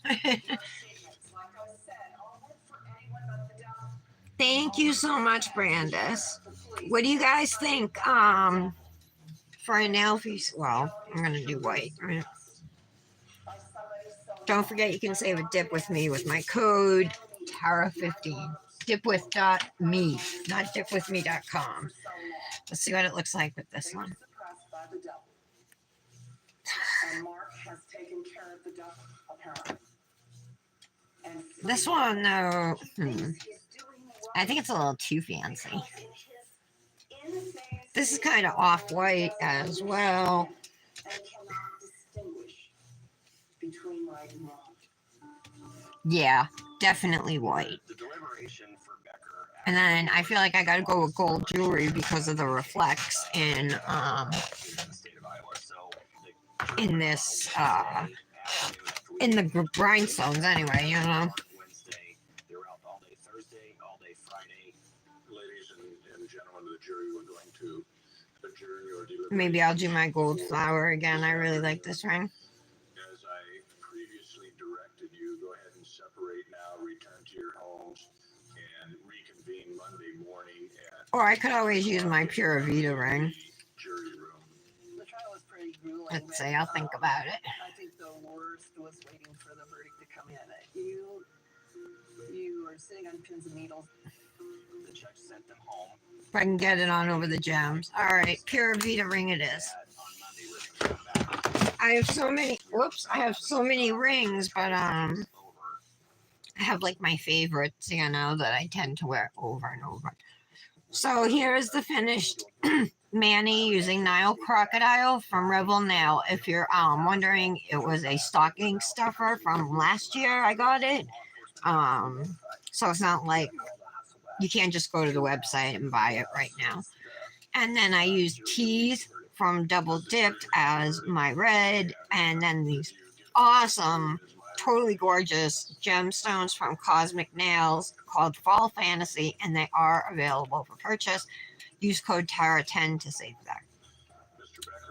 Thank you so much, Brandis. What do you guys think? For a nail piece, well, I'm gonna do white. Right? Don't forget you can save a dip with me with my code Tara15. Dipwith.me, not dipwithme.com. Let's see what it looks like with this one. And Mark has taken care of the duck, apparently. This one, though, I think it's a little too fancy. This is kind of off-white as well. Yeah, definitely white. And then I feel like I gotta go with gold jewelry because of the reflects in this in the rhinestones anyway, you know. Maybe I'll do my gold flower again. I really like this ring. As I previously directed you, go ahead and separate now, return to your homes, and reconvene Monday morning at... Or I could always use my Pura Vida ring. Jury room. The trial was pretty grueling. Let's see, I'll think about it. I think the worst was waiting for the verdict to come in. You were sitting on pins and needles. The judge sent them home. If I can get it on over the gems. All right, Pura Vida ring it is. I have so many. Whoops, I have so many rings, but I have like my favorites, you know, that I tend to wear over and over. So here's the finished Manny using Nile Crocodile from Rebel Nail. If you're wondering, it was a stocking stuffer from last year. I got it. So it's not like you can't just go to the website and buy it right now. And then I used teas from Double Dipped as my red, and then these awesome, totally gorgeous gemstones from Cosmic Nails called Fall Fantasy, and they are available for purchase. Use code Tara10 to save that.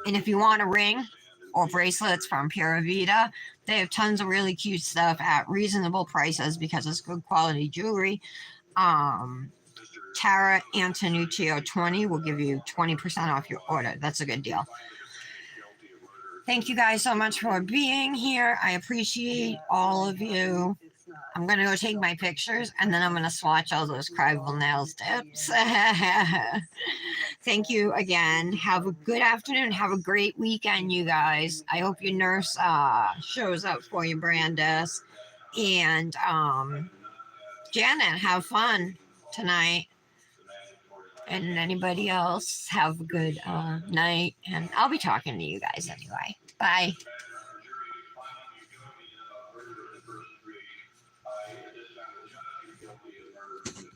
And if you want a ring or bracelets from Pura Vida, they have tons of really cute stuff at reasonable prices because it's good quality jewelry. Tara Antonuccio 20 will give you 20% off your order. That's a good deal. Thank you guys so much for being here. I appreciate all of you. I'm going to go take my pictures, and then I'm going to swatch all those Cribal Nails tips. Thank you again. Have a good afternoon. Have a great weekend, you guys. I hope your nurse shows up for you, Brandis. And Janet, have fun tonight. And anybody else, have a good night. And I'll be talking to you guys anyway. Bye. Guilty of murder.